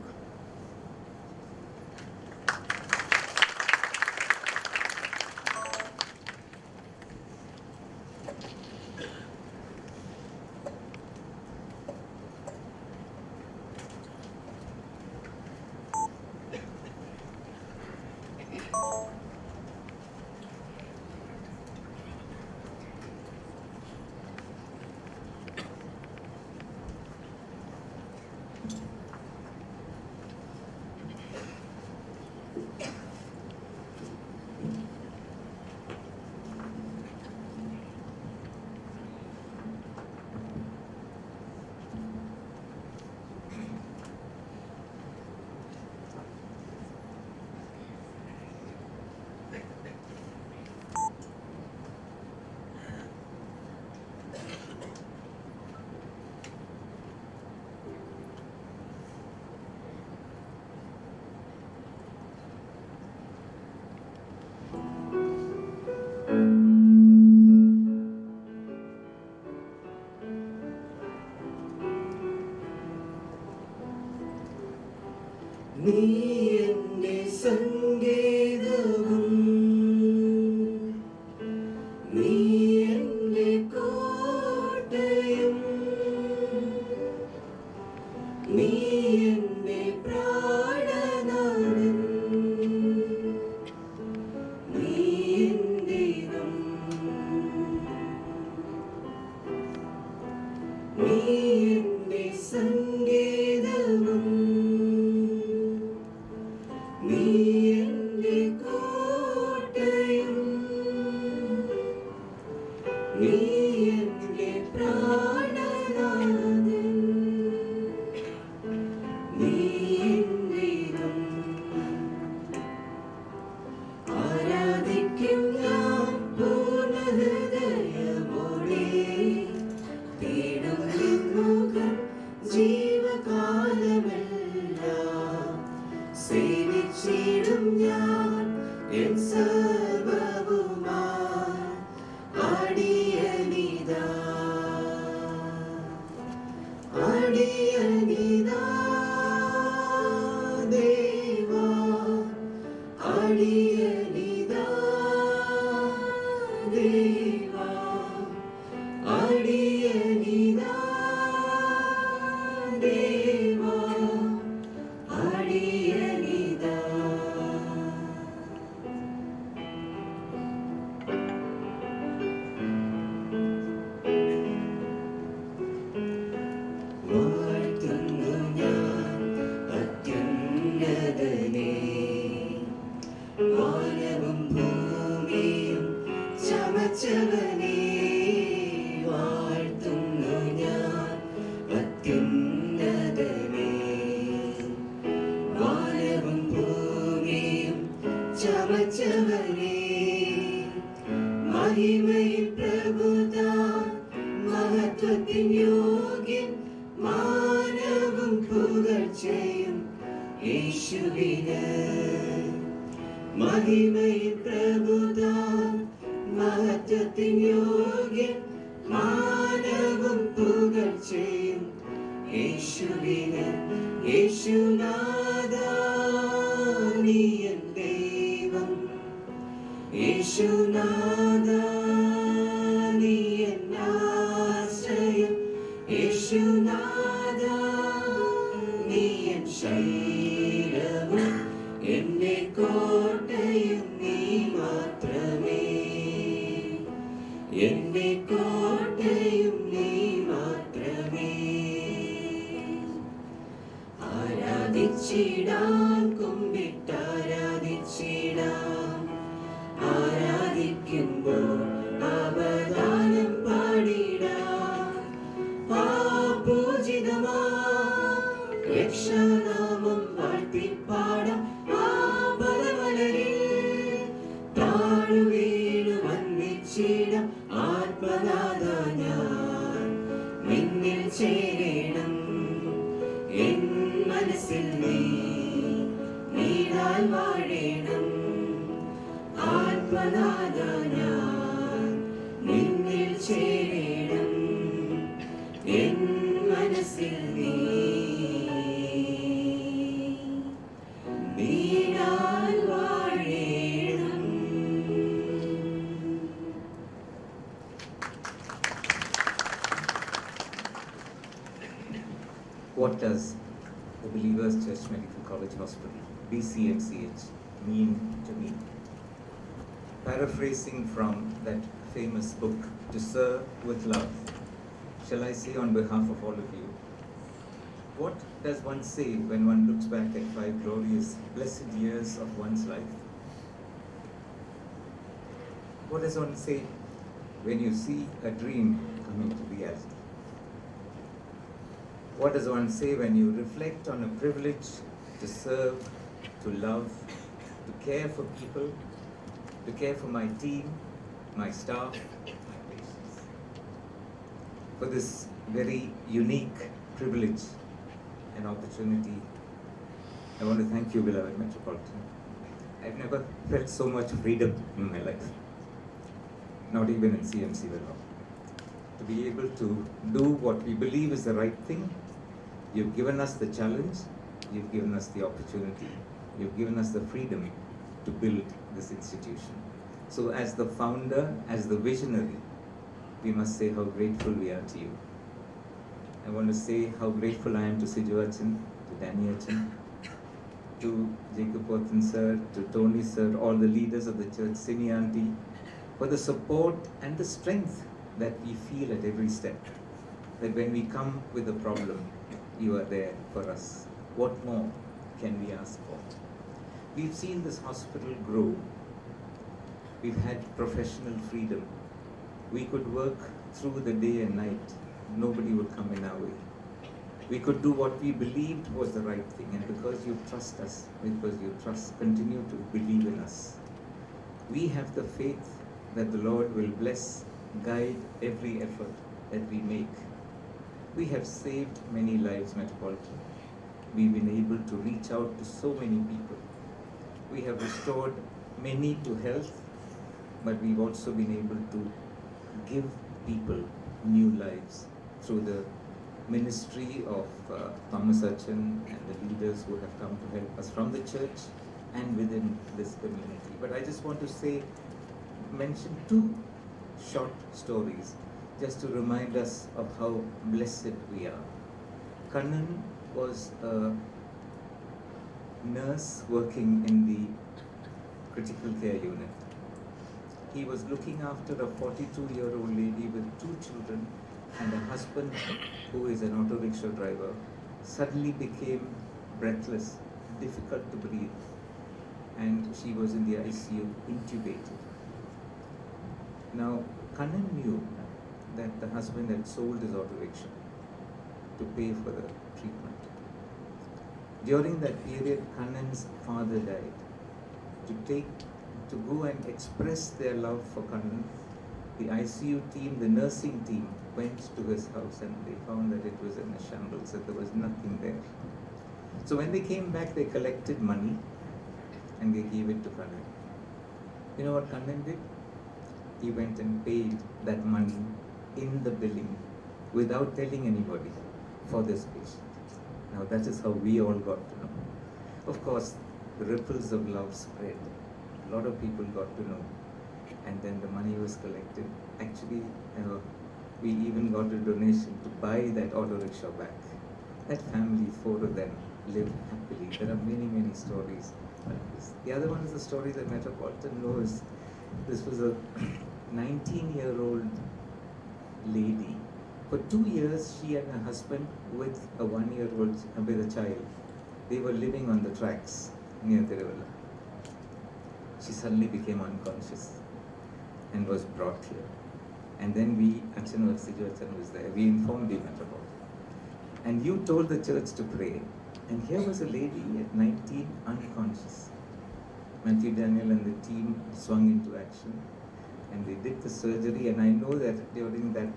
നീ എന്റെ സംഗീതവും നീ എന്റെ കോട്ടയും നീ എന്റെ പ്രാണനാഥൻ നീ എന്റെ ദൈവം നീ എന്റെ സംഗീതവും നീ എന്റെ കോട്ടയും നീ എന്റെ പ്രാണനാഥൻ നീ എന്റെ ദൈവം ആരാധിക്കും ഞാൻ പൂർണ്ണ ഹൃദയമോടെ തേടും നിൻ മുഖം ജീവകാലമെല്ലാം സേവിച്ചിടും ഞാൻ എൻ സർവ്വവുമായി അടിയനിതാ അടിയനിതാ ദേവാ അടിയനിതാ ദേവാ അടിയനിതാ ദേവാ അടിയനിതാ വാഴ്ത്തുന്നു ഞാൻ അത്യുന്നതനെ വാനവും ഭൂമിയും ചമച്ചവനെ വാഴ്ത്തുന്നു ഞാൻ അത്യുന്നതനെ വാനവും ഭൂമിയും ചമച്ചവനെ മഹിമയിൽ പ്രഭുതാൻ മഹത്വത്തിൻ യോഗ്യൻ മാനവും പുകഴ്ചയും യേശുവിന് മഹിമയിൽ പ്രഭുതാൻ മഹത്വത്തിൻ യോഗ്യൻ മാനവും പുകഴ്ചയും യേശുവിന് യേശുനാഥാ നീ എൻ ദൈവം യേശുനാഥാ നീ എൻ ആശ്രയം യേശുനാഥാ നീ എൻ ശൈലവും എന്റെ കോട്ടയും നീ മാത്രമേ എന്റെ കോട്ടയും നീ മാത്രമേ സ്തുതിച്ചിടാം കുമ്പിട്ടാരാധിച്ചിടാം ആരാധിക്കുമ്പോൾ അവദാനം പാടിടാം പൂജിതമാ രക്ഷാനാമം വാഴ്ത്തിപ്പാടാം പദമലരിൽ താഴുവീണു വന്ദിച്ചിടാം ആത്മനാഥ ഞാൻ നിന്നിൽ ചേരണം എൻ മനസ്സിൽ നീടാൽ വാഴേണം ആത്മനാഥ ഞാൻ നിന്നിൽ ചേരണം എൻ മനസ്സിൽ നീടാൽ വാഴേണം. What does the Believers Church Medical College Hospital, BCMCH, mean to me? Paraphrasing from that famous book, To Serve with Love, shall I say on behalf of all of you, what does one say when one looks back at 5 glorious, blessed years of one's life? What does one say when you see a dream coming to reality? What does one say when you reflect on a privilege to serve, to love, to care for people, to care for my team, my staff, my patients? For this very unique privilege and opportunity, I want to thank you, beloved Metropolitan. I've never felt so much freedom in my life, not even in CMC Vellore. To be able to do what we believe is the right thing. You've given us the challenge, you've given us the opportunity, you've given us the freedom to build this institution. So as the founder, as the visionary, we must say how grateful we are to you. I want to say how grateful I am to Siju Achan, to Danny Achan, to Jacob Pothan sir, to Tony sir, all the leaders of the church, Sini auntie, for the support and the strength that we feel at every step. That when we come with a problem, you are there for us. What more can we ask for? We've seen this hospital grow. We've had professional freedom. We could work through the day and night. Nobody would come in our way. We could do what we believed was the right thing, and because you trust us, because you continue to believe in us, we have the faith that the Lord will bless, guide every effort that we make. We have saved many lives, Metropolitan. We've been able to reach out to so many people. We have restored many to health, but we've also been able to give people new lives through the ministry of Thomas Achan and the leaders who have come to help us from the church and within this community. But I just want to mention 2 short stories just to remind us of how blessed we are. Kannan was a nurse working in the critical care unit. He was looking after a 42-year-old lady with 2 children and a husband who is an auto rickshaw driver. Suddenly became breathless, difficult to breathe, and she was in the ICU, intubated. Now, Kannan knew that the husband had sold his auto rickshaw to pay for the treatment. During that period, Kannan's father died. To go and express their love for Kannan, the ICU team, the nursing team, went to his house and they found that it was in a shambles, that there was nothing there. So when they came back, they collected money and they gave it to Kannan. You know what Kannan did? He went and paid that money in the billing without telling anybody for this patient. Now that is how we all got to know. Of course, the ripples of love spread. A lot of people got to know, and then the money was collected. Actually, we even got a donation to buy that auto rickshaw back. That family, 4 of them, lived happily. There are many, many stories like this. The other one is the story that Metropolitan knows. This was a 19-year-old lady. For 2 years, she and her husband with a 1-year-old, with a child, They were living on the tracks near Tiruvalla. She suddenly became unconscious and was brought here. And then we, Achan was there, we informed the Metropolitan. And you told the church to pray. And here was a lady at 19 unconscious. Matthew Daniel and the team swung into action and they did the surgery. And I know that during that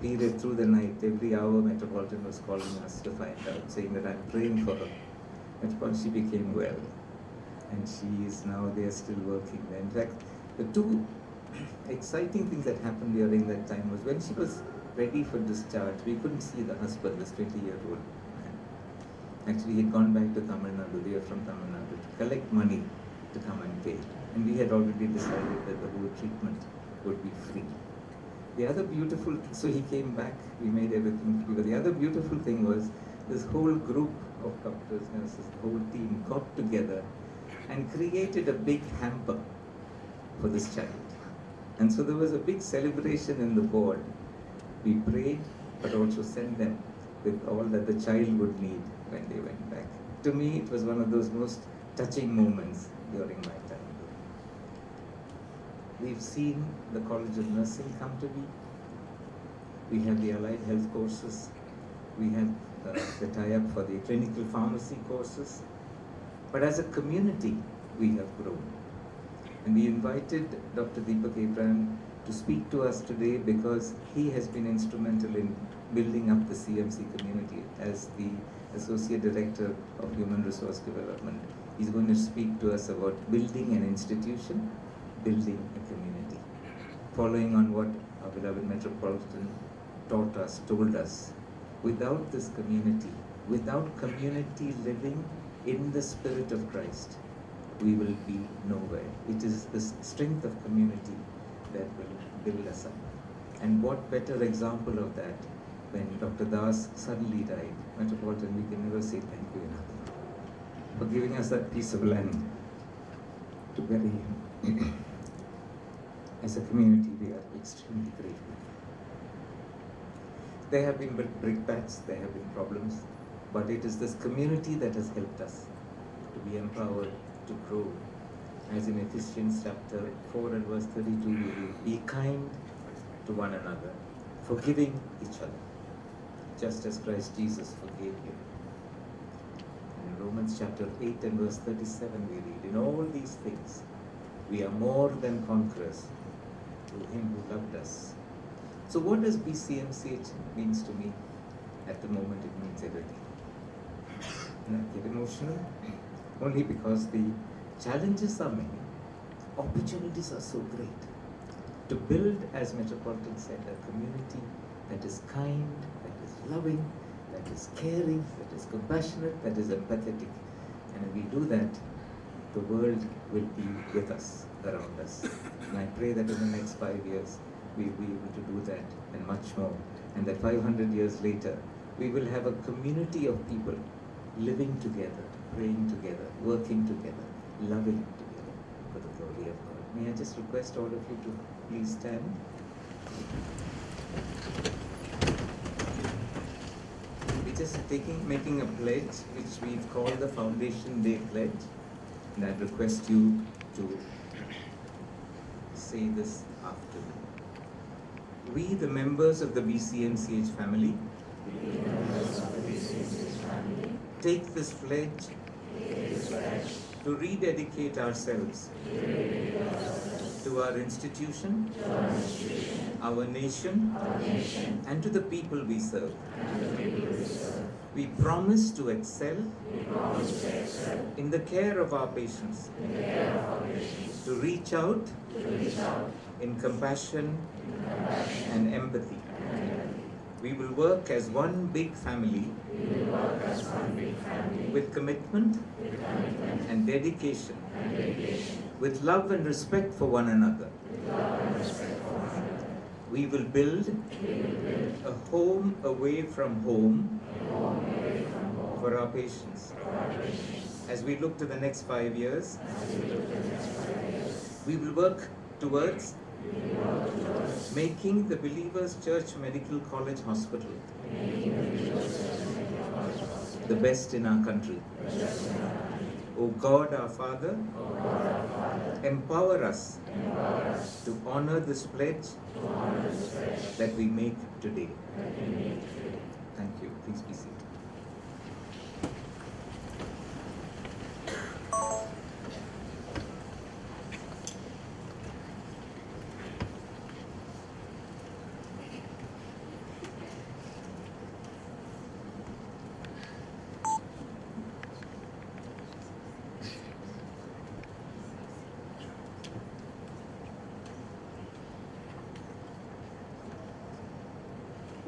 period through the night, every hour Metropolitan was calling us to find out, saying that I'm praying for her. Metropolitan, she became well. And she is now, they are still working there. In fact, the two exciting things that happened during that time was when she was ready for discharge, we couldn't see the husband, this 20-year-old man. Actually, he had gone back to Tamil Nadu, they were from Tamil Nadu, to collect money to come and pay. And we had already decided that the whole treatment would be free. The other beautiful, so he came back, we made everything free. But the other beautiful thing was this whole group of doctors, nurses, the whole team got together and created a big hamper for this child. And so there was a big celebration in the board. We prayed, but also sent them with all that the child would need when they went back. To me, it was one of those most touching moments during my time. We've seen the College of Nursing come to be. We have the allied health courses. We have the tie-up for the clinical pharmacy courses. But as a community, we have grown. And we invited Dr. Deepak Abraham to speak to us today because he has been instrumental in building up the CMC community as the Associate Director of Human Resource Development. He's going to speak to us about building an institution, building a community. Following on what our beloved Metropolitan taught us, told us, without this community, without community living in the Spirit of Christ, we will be nowhere. It is the strength of community that will build us up. And what better example of that when Dr. Das suddenly died. Metropolitan, we can never say thank you enough for giving us that piece of land to bury him. As a community, we are extremely grateful. There have been brickbats, there have been problems, but it is this community that has helped us to be empowered, to grow. As in Ephesians chapter 4 and verse 32, we read, be kind to one another, forgiving each other, just as Christ Jesus forgave you. And in Romans chapter 8 and verse 37, we read, in all these things, we are more than conquerors through him who loved us. So what does BCMCH means to me? At the moment, it means everything. And I get emotional only because the challenges are many, opportunities are so great. To build, as Metropolitan said, a community that is kind, that is loving, that is caring, that is compassionate, that is empathetic. And if we do that, the world will be with us, around us. And I pray that in the next 5 years, we will be able to do that and much more. And that 500 years later, we will have a community of people living together, praying together, working together, loving together for the glory of God. May I just request all of you to please stand. We're just making a pledge which we've called the Foundation Day Pledge. And I request you to say this after me. We, the members of the BCMCH family, take this pledge to rededicate ourselves to our institution, our nation, and to the people we serve. We promise to excel in the care of our patients, to reach out in compassion and empathy. We will work as one big family with commitment and dedication, with love and respect for one another. We will build a home away from home for our patients. As we look to the next 5 years, we will work towards making the Believers Church Medical College Hospital the best in our country. O God our Father, empower us to honor this pledge that we make today. Thank you. Please be seated.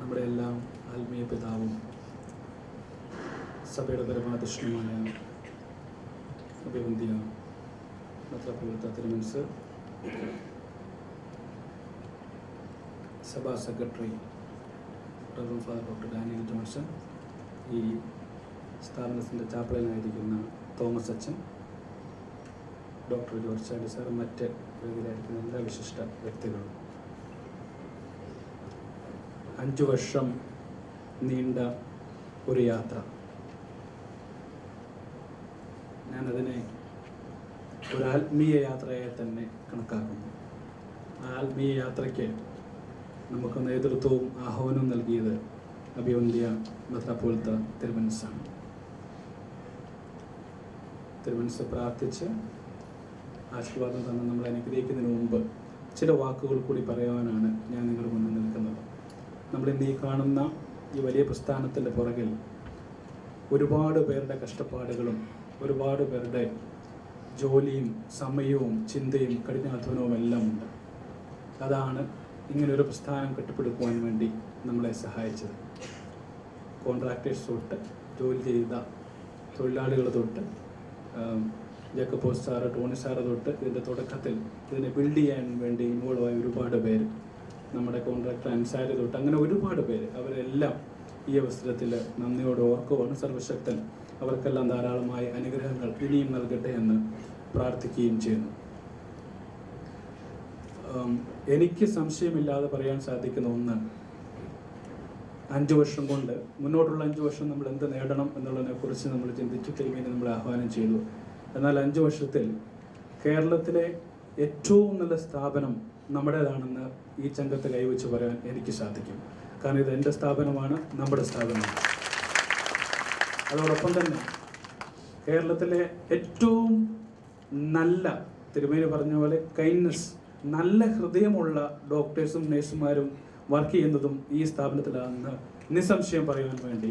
നമ്മുടെ എല്ലാം ആത്മീയ പിതാവും സഭയുടെ പരമാധ്യക്ഷനുമായ അഭിവന്ധ്യ മെത്രാപ്പൊലീത്ത തിരുമനസ്, സഭാ secretary reverend father doctor Daniel Johnson, ഈ സ്ഥാപനത്തിൻ്റെ ചാപ്പലനായിരിക്കുന്ന Thomas അച്ഛൻ, ഡോക്ടർ ജോർജ് ചാണ്ടി സാർ, മറ്റ് വേദിയിലായിരിക്കുന്ന എല്ലാ വിശിഷ്ട വ്യക്തികളും, 5 വർഷം നീണ്ട ഒരു യാത്ര. ഞാനതിനെ ഒരു ആത്മീയ യാത്രയായി തന്നെ കണക്കാക്കുന്നു. ആ ആത്മീയ യാത്രയ്ക്ക് നമുക്ക് നേതൃത്വവും ആഹ്വാനവും നൽകിയത് അഭിവന്ധ്യ മെത്രാപ്പൊലീത്ത തിരുമനസ്സാണ്. തിരുമനസ് പ്രാർത്ഥിച്ച് ആശീർവാദം തന്ന് നമ്മൾ അനുഗ്രഹിക്കുന്നതിന് മുമ്പ് ചില വാക്കുകൾ കൂടി പറയാനാണ് ഞാൻ നിങ്ങളുടെ മുന്നിൽ നിൽക്കുന്നത്. നമ്മളിന്ന് ഈ കാണുന്ന ഈ വലിയ പ്രസ്ഥാനത്തിൻ്റെ പുറകിൽ ഒരുപാട് പേരുടെ കഷ്ടപ്പാടുകളും ഒരുപാട് പേരുടെ ജോലിയും സമയവും ചിന്തയും കഠിനാധ്വാനവും എല്ലാം ഉണ്ട്. അതാണ് ഇങ്ങനൊരു പ്രസ്ഥാനം കെട്ടിപ്പടുക്കുവാൻ വേണ്ടി നമ്മളെ സഹായിച്ചത്. കോൺട്രാക്ടേഴ്സ് തൊട്ട്, ജോലി ചെയ്ത തൊഴിലാളികൾ തൊട്ട്, ജേക്കബോസ് സാറ്, ടോണി സാറ് തൊട്ട്, ഇതിൻ്റെ തുടക്കത്തിൽ ഇതിനെ ബിൽഡ് ചെയ്യാൻ വേണ്ടി ഇൻവോൾവ് ആയ ഒരുപാട് പേര്, നമ്മുടെ കോൺട്രാക്ടർ അൻസാരി തൊട്ട്, അങ്ങനെ ഒരുപാട് പേര്, അവരെല്ലാം ഈ അവസരത്തിൽ നന്ദിയോടെ ഓർക്കുവാണ്. സർവശക്തൻ അവർക്കെല്ലാം ധാരാളമായ അനുഗ്രഹങ്ങൾ ഇനിയും നൽകട്ടെ എന്ന് പ്രാർത്ഥിക്കുകയും ചെയ്യുന്നു. എനിക്ക് സംശയമില്ലാതെ പറയാൻ സാധിക്കുന്ന ഒന്ന്, 5 വർഷം കൊണ്ട് മുന്നോട്ടുള്ള 5 വർഷം നമ്മൾ എന്ത് നേടണം എന്നുള്ളതിനെക്കുറിച്ച് നമ്മൾ ചിന്തിച്ചു തിരുമേനി നമ്മളെ ആഹ്വാനം ചെയ്തു. എന്നാൽ 5 വർഷത്തിൽ കേരളത്തിലെ ഏറ്റവും നല്ല സ്ഥാപനം നമ്മുടേതാണെന്ന് ഈ ചങ്കത്ത് കൈവച്ച് പറയാൻ എനിക്ക് സാധിക്കും. കാരണം ഇത് എൻ്റെ സ്ഥാപനമാണ്, നമ്മുടെ സ്ഥാപനമാണ്. അതോടൊപ്പം തന്നെ കേരളത്തിലെ ഏറ്റവും നല്ല, തിരുമേനി പറഞ്ഞ പോലെ കൈൻഡ്നസ്, നല്ല ഹൃദയമുള്ള ഡോക്ടേഴ്സും നഴ്സുമാരും വർക്ക് ചെയ്യുന്നതും ഈ സ്ഥാപനത്തിലാണെന്ന് നിസ്സംശയം പറയാൻ വേണ്ടി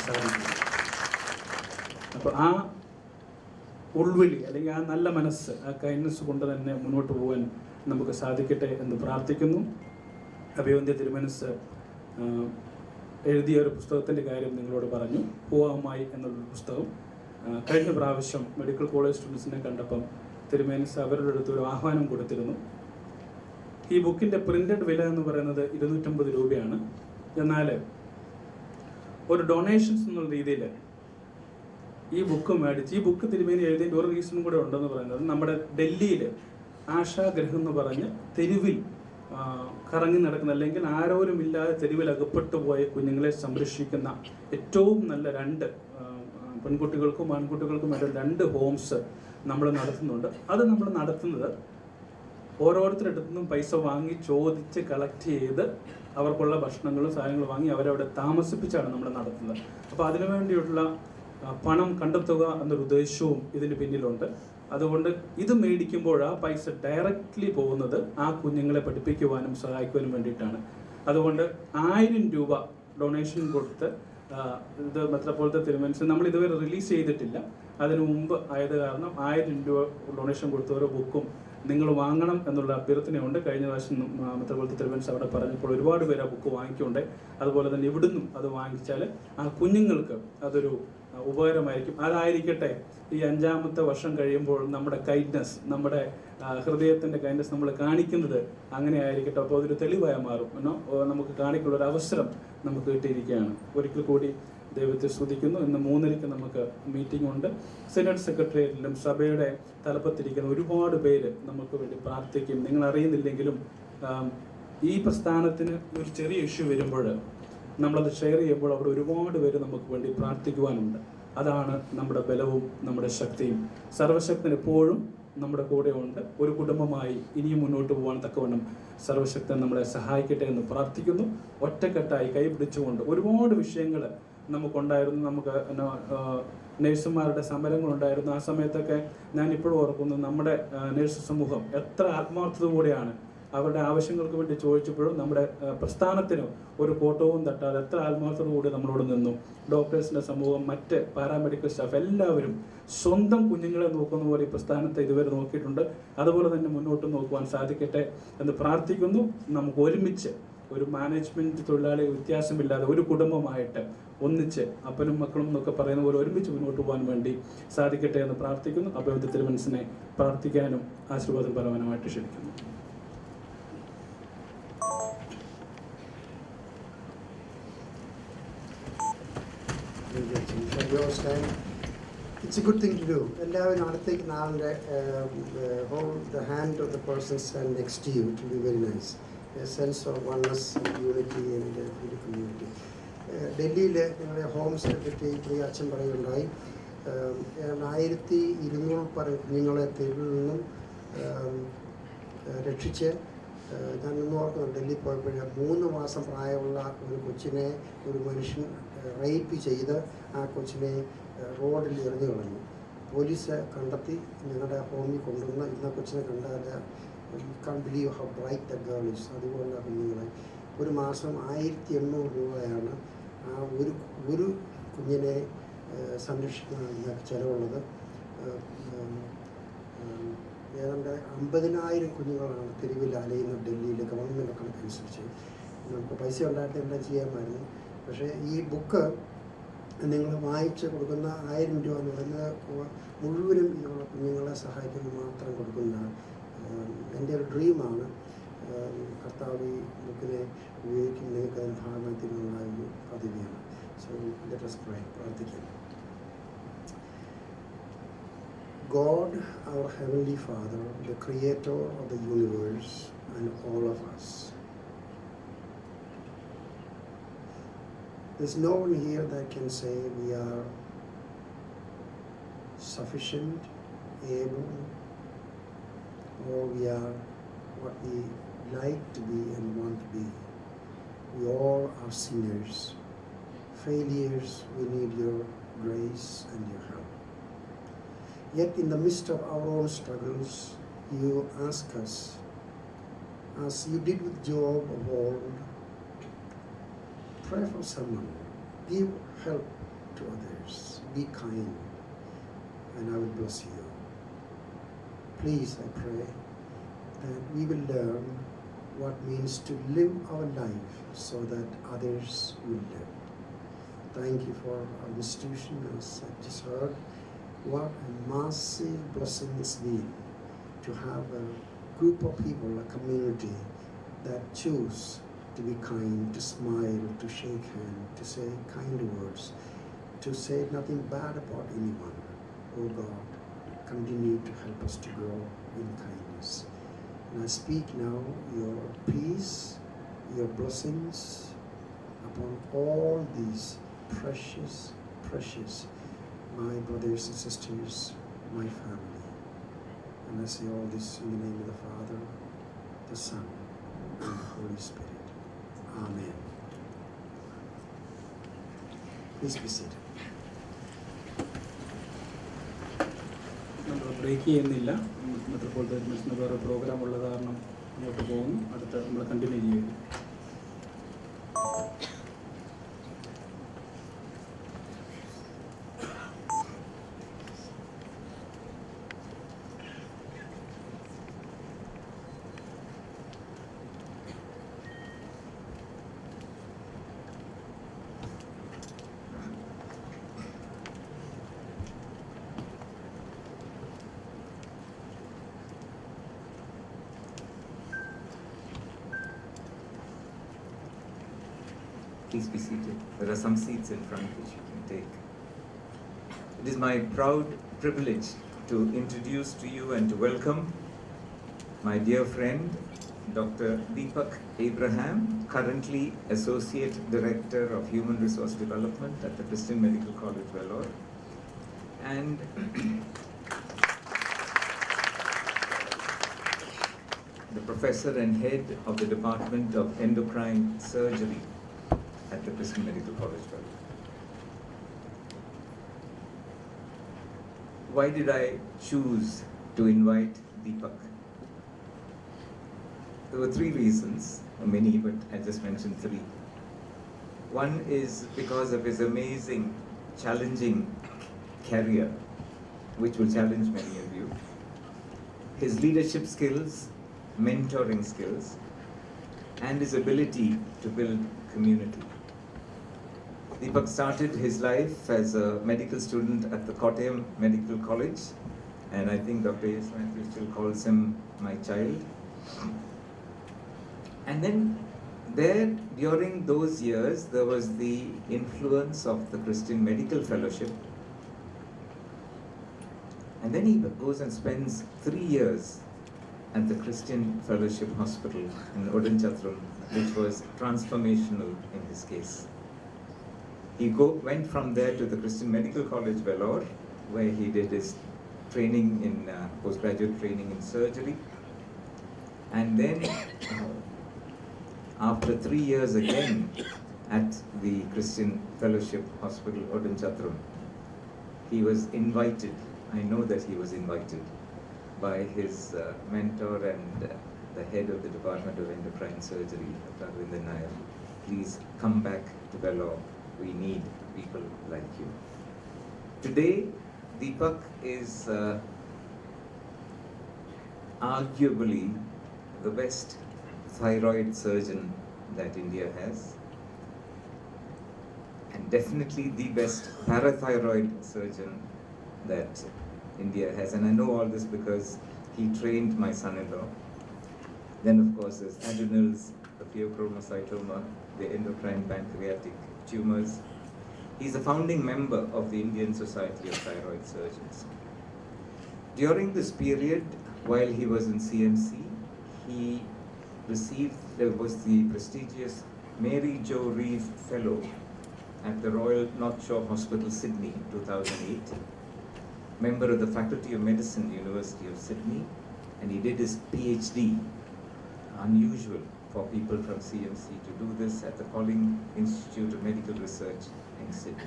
സാധിക്കും. അപ്പോൾ ആ ഉൾവിളി അല്ലെങ്കിൽ ആ നല്ല മനസ്സ്, ആ കൈൻഡ്നസ് കൊണ്ട് തന്നെ മുന്നോട്ട് പോകാൻ നമുക്ക് സാധിക്കട്ടെ എന്ന് പ്രാർത്ഥിക്കുന്നു. അഭിവന്ധ്യ തിരുമനസ് എഴുതിയ ഒരു പുസ്തകത്തിൻ്റെ കാര്യം നിങ്ങളോട് പറഞ്ഞു. പൂവാമായി എന്നുള്ളൊരു പുസ്തകം കഴിഞ്ഞ പ്രാവശ്യം മെഡിക്കൽ കോളേജ് സ്റ്റുഡൻസിനെ കണ്ടപ്പം തിരുമനസ് അവരുടെ അടുത്ത് ഒരു ആഹ്വാനം കൊടുത്തിരുന്നു. ഈ ബുക്കിൻ്റെ പ്രിൻ്റഡ് വില എന്ന് പറയുന്നത് 250 രൂപയാണ്. എന്നാൽ ഒരു ഡൊണേഷൻസ് എന്നുള്ള രീതിയിൽ ഈ ബുക്ക് മേടിച്ച്, ഈ ബുക്ക് തിരുമേനി എഴുതിയതിൻ്റെ ഒരു റീസണും കൂടെ ഉണ്ടെന്ന് പറയുന്നത്, നമ്മുടെ ഡൽഹിയിൽ ആശാഗ്രഹം എന്ന് പറഞ്ഞ് തെരുവിൽ കറങ്ങി നടക്കുന്ന, അല്ലെങ്കിൽ ആരോരുമില്ലാതെ തെരുവിൽ അകപ്പെട്ടു പോയ കുഞ്ഞുങ്ങളെ സംരക്ഷിക്കുന്ന ഏറ്റവും നല്ല 2 പെൺകുട്ടികൾക്കും ആൺകുട്ടികൾക്കും 2 ഹോംസ് നമ്മൾ നടത്തുന്നുണ്ട്. അത് നമ്മൾ നടത്തുന്നത് ഓരോരുത്തരുടെ അടുത്തു നിന്നും പൈസ വാങ്ങി ചോദിച്ച് കളക്ട് ചെയ്ത് അവർക്കുള്ള ഭക്ഷണങ്ങളും സാധനങ്ങളും വാങ്ങി അവരവിടെ താമസിപ്പിച്ചാണ് നമ്മൾ നടത്തുന്നത്. അപ്പോൾ അതിനുവേണ്ടിയുള്ള പണം കണ്ടെത്തുക എന്നൊരു ഉദ്ദേശവും ഇതിന് പിന്നിലുണ്ട്. അതുകൊണ്ട് ഇത് മേടിക്കുമ്പോൾ ആ പൈസ ഡയറക്റ്റ്ലി പോകുന്നത് ആ കുഞ്ഞുങ്ങളെ പഠിപ്പിക്കുവാനും സഹായിക്കുവാനും വേണ്ടിയിട്ടാണ്. അതുകൊണ്ട് 1000 രൂപ ഡൊണേഷൻ കൊടുത്ത്, ഇത് മെത്രാപ്പൊലീത്ത തിരുമനസ് നമ്മൾ ഇതുവരെ റിലീസ് ചെയ്തിട്ടില്ല, അതിനു മുമ്പ് ആയത് കാരണം 1000 രൂപ ഡൊണേഷൻ കൊടുത്ത ഓരോ ബുക്കും നിങ്ങൾ വാങ്ങണം എന്നുള്ള അഭ്യർത്ഥനയുണ്ട്. കഴിഞ്ഞ പ്രാവശ്യം മെത്രാപ്പൊലീത്ത തിരുമനസ് അവിടെ പറഞ്ഞപ്പോൾ ഒരുപാട് പേര് ആ ബുക്ക് വാങ്ങിക്കുന്നുണ്ട്. അതുപോലെ തന്നെ ഇവിടുന്നും അത് വാങ്ങിച്ചാൽ ആ കുഞ്ഞുങ്ങൾക്ക് അതൊരു ഉപകാരമായിരിക്കും. അതായിരിക്കട്ടെ ഈ 5ാമത്തെ വർഷം കഴിയുമ്പോൾ നമ്മുടെ കൈൻഡ്നസ്, നമ്മുടെ ഹൃദയത്തിൻ്റെ കൈൻഡ്നസ് നമ്മൾ കാണിക്കുന്നത് അങ്ങനെ ആയിരിക്കട്ടെ. അപ്പോൾ അതൊരു തെളിവായി മാറും എന്നോ നമുക്ക് കാണിക്കുള്ളൊരു അവസരം നമുക്ക് കിട്ടിയിരിക്കുകയാണ്. ഒരിക്കൽ കൂടി ദൈവത്തെ സ്തുതിക്കുന്നു. ഇന്ന് 3:30 നമുക്ക് മീറ്റിംഗ് ഉണ്ട്. സെനറ്റ് സെക്രട്ടേറിയറ്റിലും സഭയുടെ തലപ്പത്തിരിക്കുന്ന ഒരുപാട് പേര് നമുക്ക് വേണ്ടി പ്രാർത്ഥിക്കും. നിങ്ങൾ അറിയുന്നില്ലെങ്കിലും ഈ പ്രസ്ഥാനത്തിന് ഒരു ചെറിയ ഇഷ്യൂ വരുമ്പോൾ നമ്മളത് ഷെയർ ചെയ്യുമ്പോൾ അവിടെ ഒരുപാട് പേര് നമുക്ക് വേണ്ടി പ്രാർത്ഥിക്കുവാനുണ്ട്. അതാണ് നമ്മുടെ ബലവും നമ്മുടെ ശക്തിയും. സർവശക്തൻ എപ്പോഴും നമ്മുടെ കൂടെ ഉണ്ട്. ഒരു കുടുംബമായി ഇനിയും മുന്നോട്ട് പോകാൻ തക്കവണ്ണം സർവശക്തൻ നമ്മളെ സഹായിക്കട്ടെ എന്ന് പ്രാർത്ഥിക്കുന്നു. ഒറ്റക്കെട്ടായി കൈപിടിച്ചുകൊണ്ട് ഒരുപാട് വിഷയങ്ങൾ നമുക്കുണ്ടായിരുന്നു. നമുക്ക് നഴ്സുമാരുടെ സമരങ്ങളുണ്ടായിരുന്നു. ആ സമയത്തൊക്കെ ഞാൻ ഇപ്പോഴും ഓർക്കുന്നു, നമ്മുടെ നഴ്സ് സമൂഹം എത്ര ആത്മാർത്ഥതയോടെയാണ് അവരുടെ ആവശ്യങ്ങൾക്ക് വേണ്ടി ചോദിച്ചപ്പോഴും നമ്മുടെ പ്രസ്ഥാനത്തിന് ഒരു കോട്ടവും തട്ടാതെ എത്ര ആത്മാർത്ഥതയോടെ നമ്മളോട് നിന്നു. ഡോക്ടേഴ്സിൻ്റെ സമൂഹം, മറ്റ് പാരാമെഡിക്കൽ സ്റ്റാഫ് എല്ലാവരും സ്വന്തം കുഞ്ഞുങ്ങളെ നോക്കുന്ന പോലെ ഈ പ്രസ്ഥാനത്തെ ഇതുവരെ നോക്കിയിട്ടുണ്ട്. അതുപോലെ തന്നെ മുന്നോട്ട് നോക്കുവാൻ സാധിക്കട്ടെ എന്ന് പ്രാർത്ഥിക്കുന്നു. നമുക്ക് ഒരുമിച്ച് ഒരു മാനേജ്മെൻറ്റ് തൊഴിലാളി വ്യത്യാസമില്ലാതെ ഒരു കുടുംബമായിട്ട് ഒന്നിച്ച് അപ്പനും മക്കളും എന്നൊക്കെ പറയുന്ന പോലെ ഒരുമിച്ച് മുന്നോട്ട് പോകാൻ വേണ്ടി സാധിക്കട്ടെ എന്ന് പ്രാർത്ഥിക്കുന്നു. അഭിവന്ദ്യ തിരുമനസിനെ പ്രാർത്ഥിക്കാനും ആശീർവാദം പരമാനമായിട്ട് ക്ഷണിക്കുന്നു. It's a good thing to do. എല്ലാവരും അടുത്തേക്ക് നാളിൻ്റെ hold the hand of the person stand next to you. It will be very nice. A sense of oneness and unity and beautiful unity. ഡൽഹിയിൽ ഞങ്ങളുടെ ഹോംസിനെ പറ്റി പ്രിയ അച്ഛൻ പറയുകയുണ്ടായി. 1200 പരം കുഞ്ഞുങ്ങളെ തെരുവിൽ നിന്നും രക്ഷിച്ച്, ഞാൻ ഇന്ന് ഓർക്കുന്നു ഡൽഹി പോയപ്പോഴേ 3 മാസം പ്രായമുള്ള ഒരു കൊച്ചിനെ ഒരു മനുഷ്യൻ റേപ്പ് ചെയ്ത് ആ കൊച്ചിനെ റോഡിൽ എറിഞ്ഞു കളഞ്ഞു. പോലീസ് കണ്ടെത്തി ഞങ്ങളുടെ ഹോമിൽ കൊണ്ടുവന്ന് ഇന്ന കൊച്ചിനെ കണ്ടാൽ you can't believe how bright that girl is. അതുപോലുള്ള കുഞ്ഞുങ്ങളെ ഒരു മാസം 1800 രൂപയാണ് ആ ഒരു കുഞ്ഞിനെ സംരക്ഷിക്കുന്ന ചിലവുള്ളത്. ഏതാണ്ട് 50,000 കുഞ്ഞുങ്ങളാണ് തെരുവിൽ അലയുന്ന ഡൽഹിയിലെ ഗവൺമെൻറ് കണക്കനുസരിച്ച്. നമുക്ക് പൈസ ഉണ്ടായിട്ട് എല്ലാം ചെയ്യാമായിരുന്നു. പക്ഷേ ഈ ബുക്ക് നിങ്ങൾ വായിച്ച് കൊടുക്കുന്ന 1000 രൂപ എന്ന് പറയുന്നത് മുഴുവനും ഇതുള്ള കുഞ്ഞുങ്ങളെ സഹായിക്കുന്ന മാത്രം കൊടുക്കുന്ന എൻ്റെ ഒരു ഡ്രീമാണ്. കർത്താവ് ഈ ബുക്കിനെ ഉപയോഗിക്കുന്ന നിങ്ങൾക്ക് അതിന് ഭാഗമായിട്ടുള്ള ഒരു പദവിയാണ്. So let us pray. പ്രാർത്ഥിക്കാം. God, our Heavenly Father, the Creator of the universe and all of us, there's no one here that can say we are sufficient, able, or we are what we like to be and want to be. We all are sinners, failures. We need your grace and your help. Yet in the midst of our own struggles, you ask us, as you did with Job of old, pray for someone, give help to others, be kind, and I will bless you. Please, I pray that we will learn what means to live our life so that others will live. Thank you for our institution. As I just heard, what a massive blessing it's been to have a group of people, a community that choose to be kind, to smile, to shake hands, to say kind words, to say nothing bad about anyone. Oh God, continue to help us to grow in kindness. And I speak now your peace, your blessings upon all these precious, precious, my brothers and sisters, my family. And I say all this in the name of the Father, the Son, and the Holy Spirit. Amen. Please be seated. നമ്മൾ break ചെയ്യുന്നില്ല. Metropolitan വേറെ programme ഉള്ള കാരണം അങ്ങോട്ട് പോകുന്നു. അടുത്ത നമ്മൾ continue ചെയ്യുന്നു. Please be seated. There are some seats in front which you can take. It is my proud privilege to introduce to you and to welcome my dear friend, Dr. Deepak Abraham, currently Associate Director of Human Resource Development at the Christian Medical College, Vellore, and the Professor and Head of the Department of Endocrine Surgery at the Christian Medical College, Vellore. Why did I choose to invite Deepak? There were three reasons, many, but I just mentioned three. One is because of his amazing, challenging career, which will challenge many of you. His leadership skills, mentoring skills, and his ability to build community. Deepak started his life as a medical student at the Kottayam Medical College, and I think Dr. S. Matthew still calls him my child. And then there, during those years, there was the influence of the Christian Medical Fellowship. And then he goes and spends 3 years at the Christian Fellowship Hospital in Odinchatra, which was transformational in his case. He went from there to the Christian Medical College, Vellore, where he did his training in postgraduate training in surgery. And then after 3 years again at the Christian Fellowship Hospital, Odinchatra, he was invited, I know that he was invited by his mentor and the head of the Department of Endocrine Surgery, Dr. Arvind Nair. Please come back to Vellore. We need people like you. Today, Deepak is arguably the best thyroid surgeon that India has, and definitely the best parathyroid surgeon that India has. And I know all this because he trained my son-in-law. Then of course there's adrenals, the pheochromocytoma, the endocrine pancreatic tumors. He's a founding member of the Indian Society of Thyroid Surgeons. During this period, while he was in CMC, he was the prestigious Mary Jo Reeve Fellow at the Royal North Shore Hospital, Sydney, in 2008. Member of the Faculty of Medicine, University of Sydney, and he did his PhD, unusual for people from CMC to do this, at the Colling Institute of Medical Research in Sydney.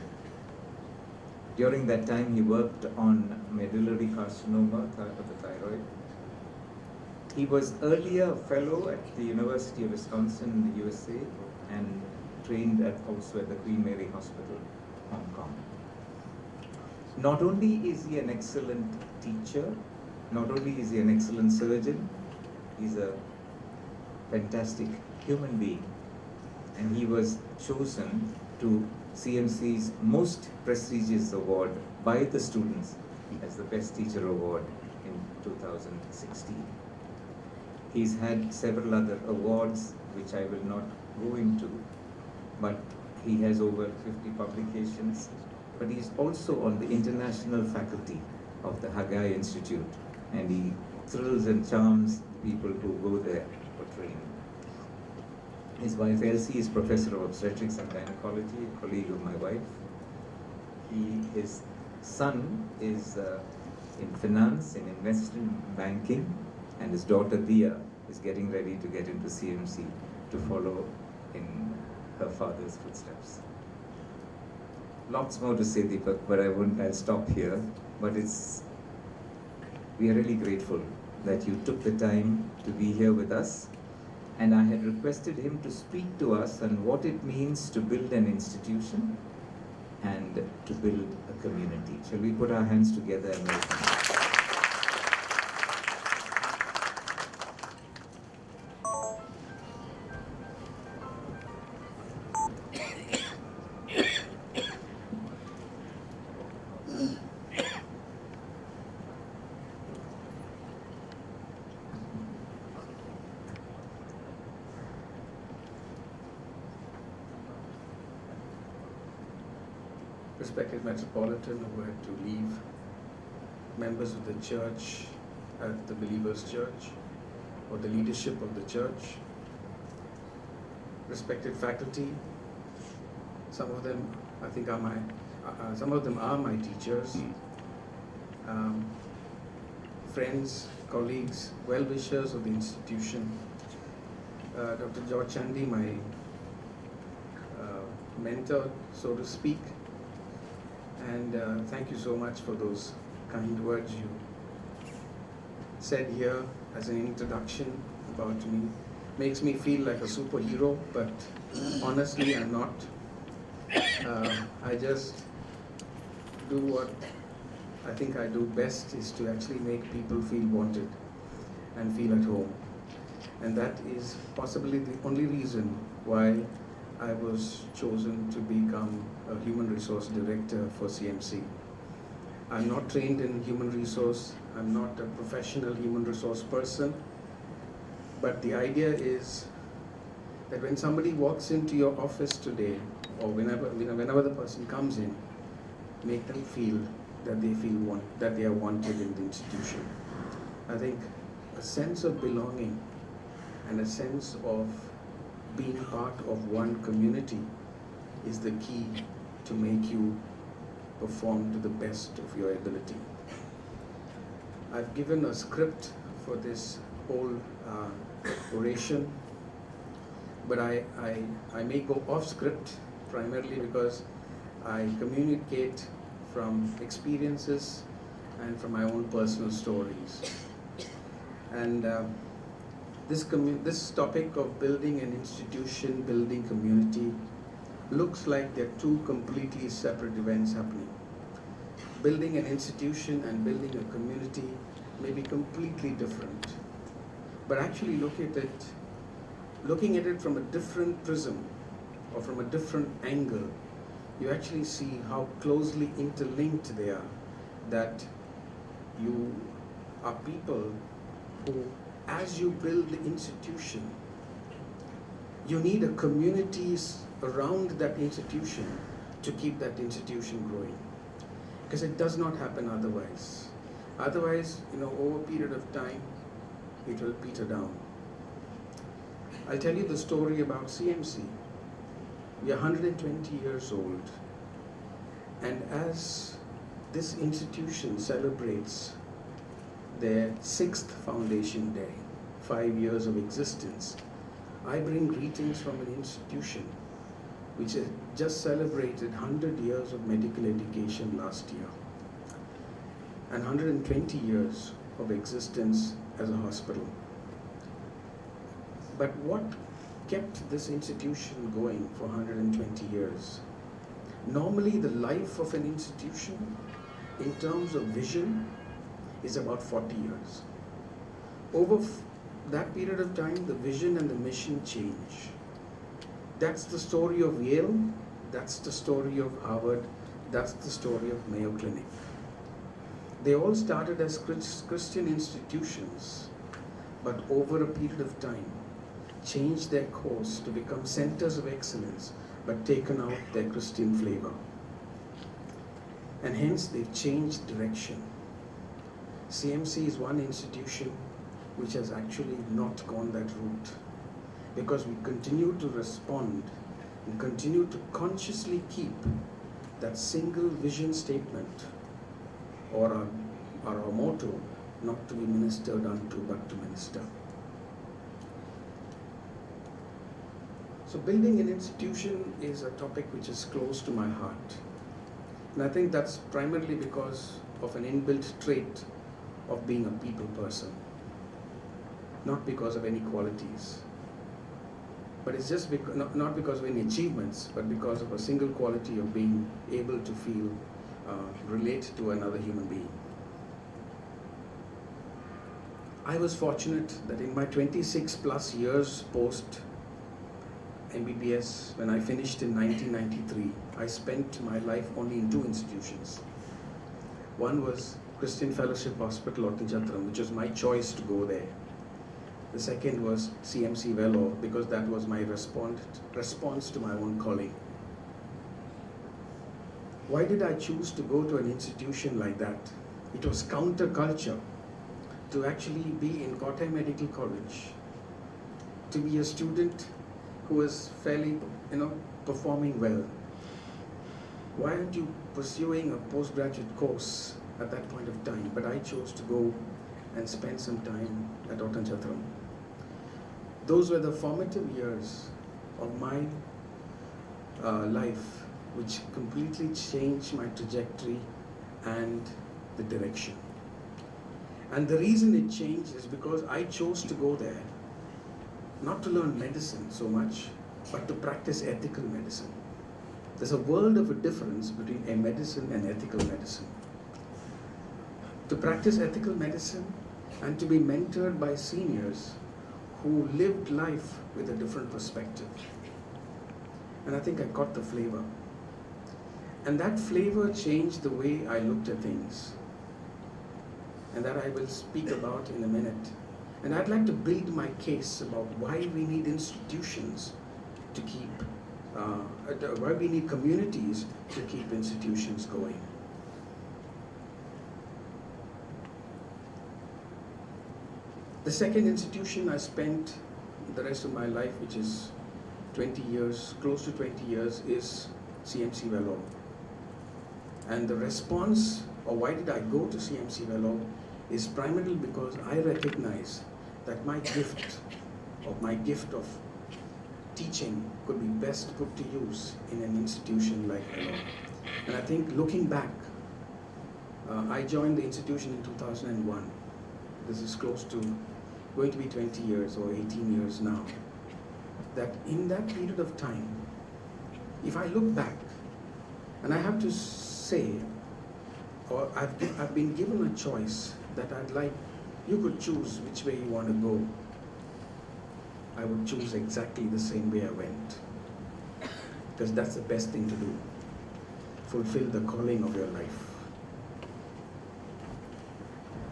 During that time, he worked on medullary carcinoma of the thyroid. He was earlier a fellow at the University of Wisconsin in the USA and trained also at the Queen Mary Hospital, Hong Kong. Not only is he an excellent teacher, not only is he an excellent surgeon, he's a fantastic human being. And he was chosen to CMC's most prestigious award by the students as the Best Teacher Award in 2016. He's had several other awards, which I will not go into, but he has over 50 publications. But he's also on the international faculty of the Haggai Institute, and he thrills and charms people who go there for training. His wife Elsie is Professor of Obstetrics and Gynecology, a colleague of my wife. His son is in finance, in investment banking, and his daughter Dia is getting ready to get into CMC to follow in her father's footsteps. Lots more to say, Deepak, but I'll stop here. But we are really grateful that you took the time to be here with us. And I had requested him to speak to us on what it means to build an institution and to build a community. Shall we put our hands together and welcome him? Respected Metropolitan who had to leave, members of the church at the Believers Church, or the leadership of the church, respected faculty. Some of them, I think, are some of them are my teachers, friends, colleagues, well-wishers of the institution. Dr. George Chandy, my mentor, so to speak. And thank you so much for those kind words you said here as an introduction about me. Makes me feel like a superhero, but honestly, I'm not. I just do what I think I do best, is to actually make people feel wanted and feel at home. And that is possibly the only reason why I was chosen to become a human resource director for CMC. I'm not trained in human resource, I'm not a professional human resource person, but the idea is that when somebody walks into your office today, or whenever the person comes in, make them feel that they are wanted in the institution. I think a sense of belonging and a sense of being part of one community is the key to make you perform to the best of your ability. I've given a script for this whole oration, but I may go off script primarily because I communicate from experiences and from my own personal stories. And this topic of building an institution, building community, looks like they're two completely separate events happening. Building an institution and building a community may be completely different. But actually looking at it from a different prism or from a different angle, you actually see how closely interlinked they are, that you are people who, as you build the institution, you need a communities around that institution to keep that institution growing. Because it does not happen otherwise. Otherwise, over a period of time, it will peter down. I'll tell you the story about CMC. We are 120 years old. And as this institution celebrates their 6th foundation day, 5 years of existence, I bring greetings from an institution which has just celebrated 100 years of medical education last year and 120 years of existence as a hospital. But what kept this institution going for 120 years? Normally, the life of an institution in terms of vision is about 40 years. Over that period of time, the vision and the mission change. That's the story of Yale, that's the story of Harvard, that's the story of Mayo Clinic. They all started as Christian institutions, but over a period of time, changed their course to become centers of excellence, but taken out their Christian flavor. And hence, they've changed direction. CMC is one institution which has actually not gone that route, because we continue to respond and continue to consciously keep that single vision statement or our motto, not to be ministered unto but to minister. So building an institution is a topic which is close to my heart. And I think that's primarily because of an inbuilt trait of being a people person, not because of any qualities. But it's just not because of any achievements, but because of a single quality of being able to feel, relate to another human being. I was fortunate that in my 26 plus years post MBBS, when I finished in 1993, I spent my life only in 2 institutions. One was Christian Fellowship Hospital, Ottinchantram, which was my choice to go there. The second was CMC Vellore, because that was my response to my own calling. Why did I choose to go to an institution like that? It was counterculture to actually be in Kottayam Medical College, to be a student who is fairly, performing well. Why aren't you pursuing a postgraduate course at that point of time? But I chose to go and spend some time at Ottanchitram. Those were the formative years of my life, which completely changed my trajectory and the direction. And the reason it changed is because I chose to go there, not to learn medicine so much, but to practice ethical medicine. There's a world of a difference between a medicine and ethical medicine. To practice ethical medicine and to be mentored by seniors who lived life with a different perspective. And I think I got the flavor. And that flavor changed the way I looked at things. And that I will speak about in a minute. And I'd like to build my case about why we need institutions to keep, why we need communities to keep institutions going. The second institution I spent the rest of my life, which is 20 years, close to 20 years, is CMC Vellore. And the response, or why did I go to CMC Vellore, is primarily because I recognize that my gift of teaching could be best put to use in an institution like Vellore. And I think looking back, I joined the institution in 2001. This is close to going to be 20 years or 18 years now. That in that period of time, if I look back, and I have to say, or I've been given a choice that I'd like, you could choose which way you want to go. I would choose exactly the same way I went. Because that's the best thing to do. Fulfill the calling of your life.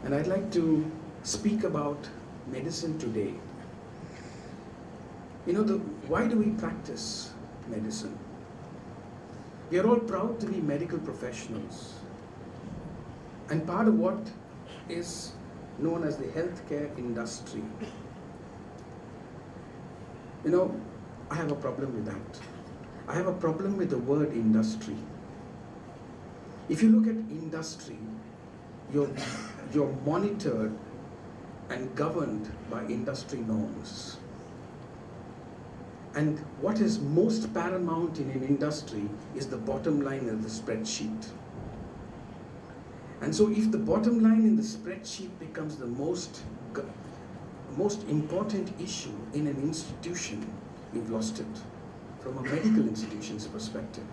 And I'd like to speak about medicine today. Why do we practice medicine? We are all proud to be medical professionals. And part of what is known as the healthcare industry. I have a problem with that. I have a problem with the word industry. If you look at industry, you're monitored and governed by industry norms. And what is most paramount in an industry is the bottom line of the spreadsheet. And so if the bottom line in the spreadsheet becomes the most important issue in an institution, we've lost it from a medical institution's perspective.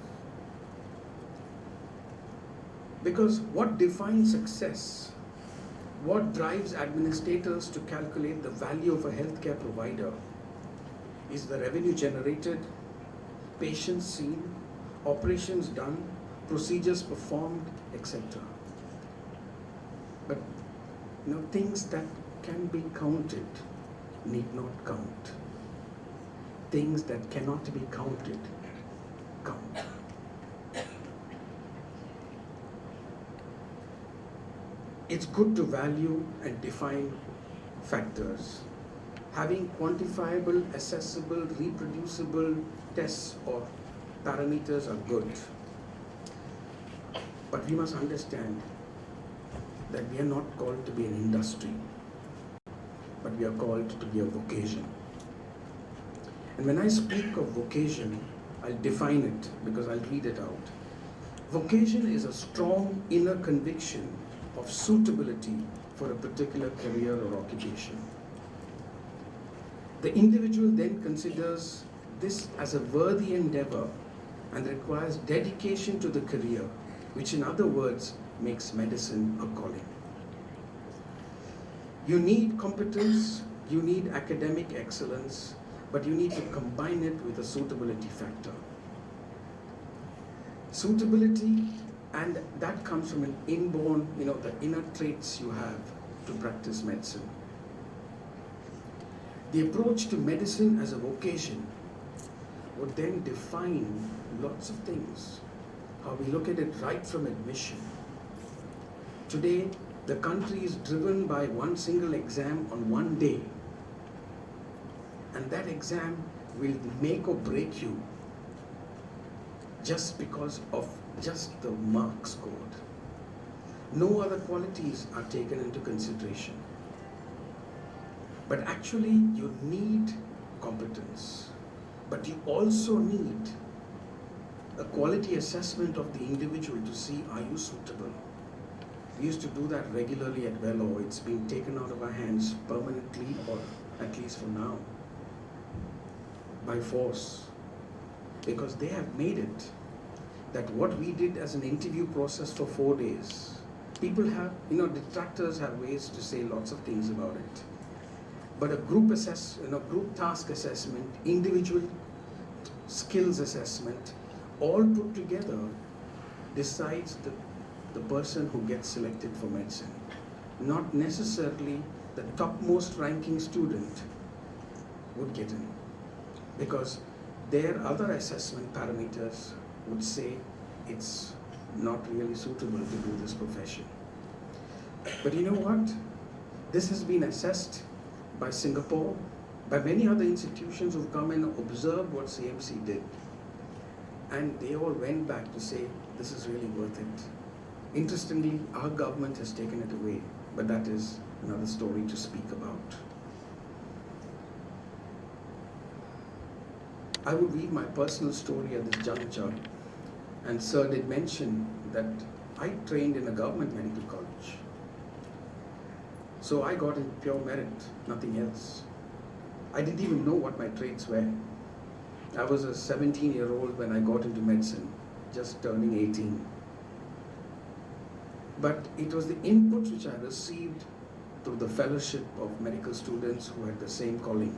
Because what defines success, what drives administrators to calculate the value of a healthcare provider is the revenue generated, patients seen, operations done, procedures performed, etc. But things that can be counted need not count. Things that cannot be counted, count. It's good to value and define factors. Having quantifiable, accessible, reproducible tests or parameters are good. But we must understand that we are not called to be an industry, but we are called to be a vocation. And when I speak of vocation, I'll define it because I'll read it out. Vocation is a strong inner conviction of suitability for a particular career or occupation. The individual then considers this as a worthy endeavor and requires dedication to the career, which in other words makes medicine a calling. You need competence, you need academic excellence, but you need to combine it with a suitability factor. Suitability, and that comes from an inborn, the inner traits you have to practice medicine. The approach to medicine as a vocation would then define lots of things. How we look at it right from admission. Today, The country is driven by one single exam on one day. And that exam will make or break you just because of just the mark scored. No other qualities are taken into consideration. But actually, you need competence. But you also need a quality assessment of the individual to see, are you suitable? We used to do that regularly at Velo. It's been taken out of our hands permanently, or at least for now, by force. Because they have made it that what we did as an interview process for 4 days, people have, detractors have ways to say lots of things about it. But a group group task assessment, individual skills assessment, all put together decides the person who gets selected for medicine. Not necessarily the topmost ranking student would get in, because their other assessment parameters would say it's not really suitable to do this profession. But you know what? This has been assessed by Singapore, by many other institutions who've come and observed what CMC did. And they all went back to say, this is really worth it. Interestingly, our government has taken it away, but that is another story to speak about. I would read my personal story at this juncture, and Sir did mention that I trained in a government medical college. So I got in pure merit, nothing else. I didn't even know what my trades were. I was a 17-year-old when I got into medicine, just turning 18. But it was the inputs which I received through the fellowship of medical students who had the same calling.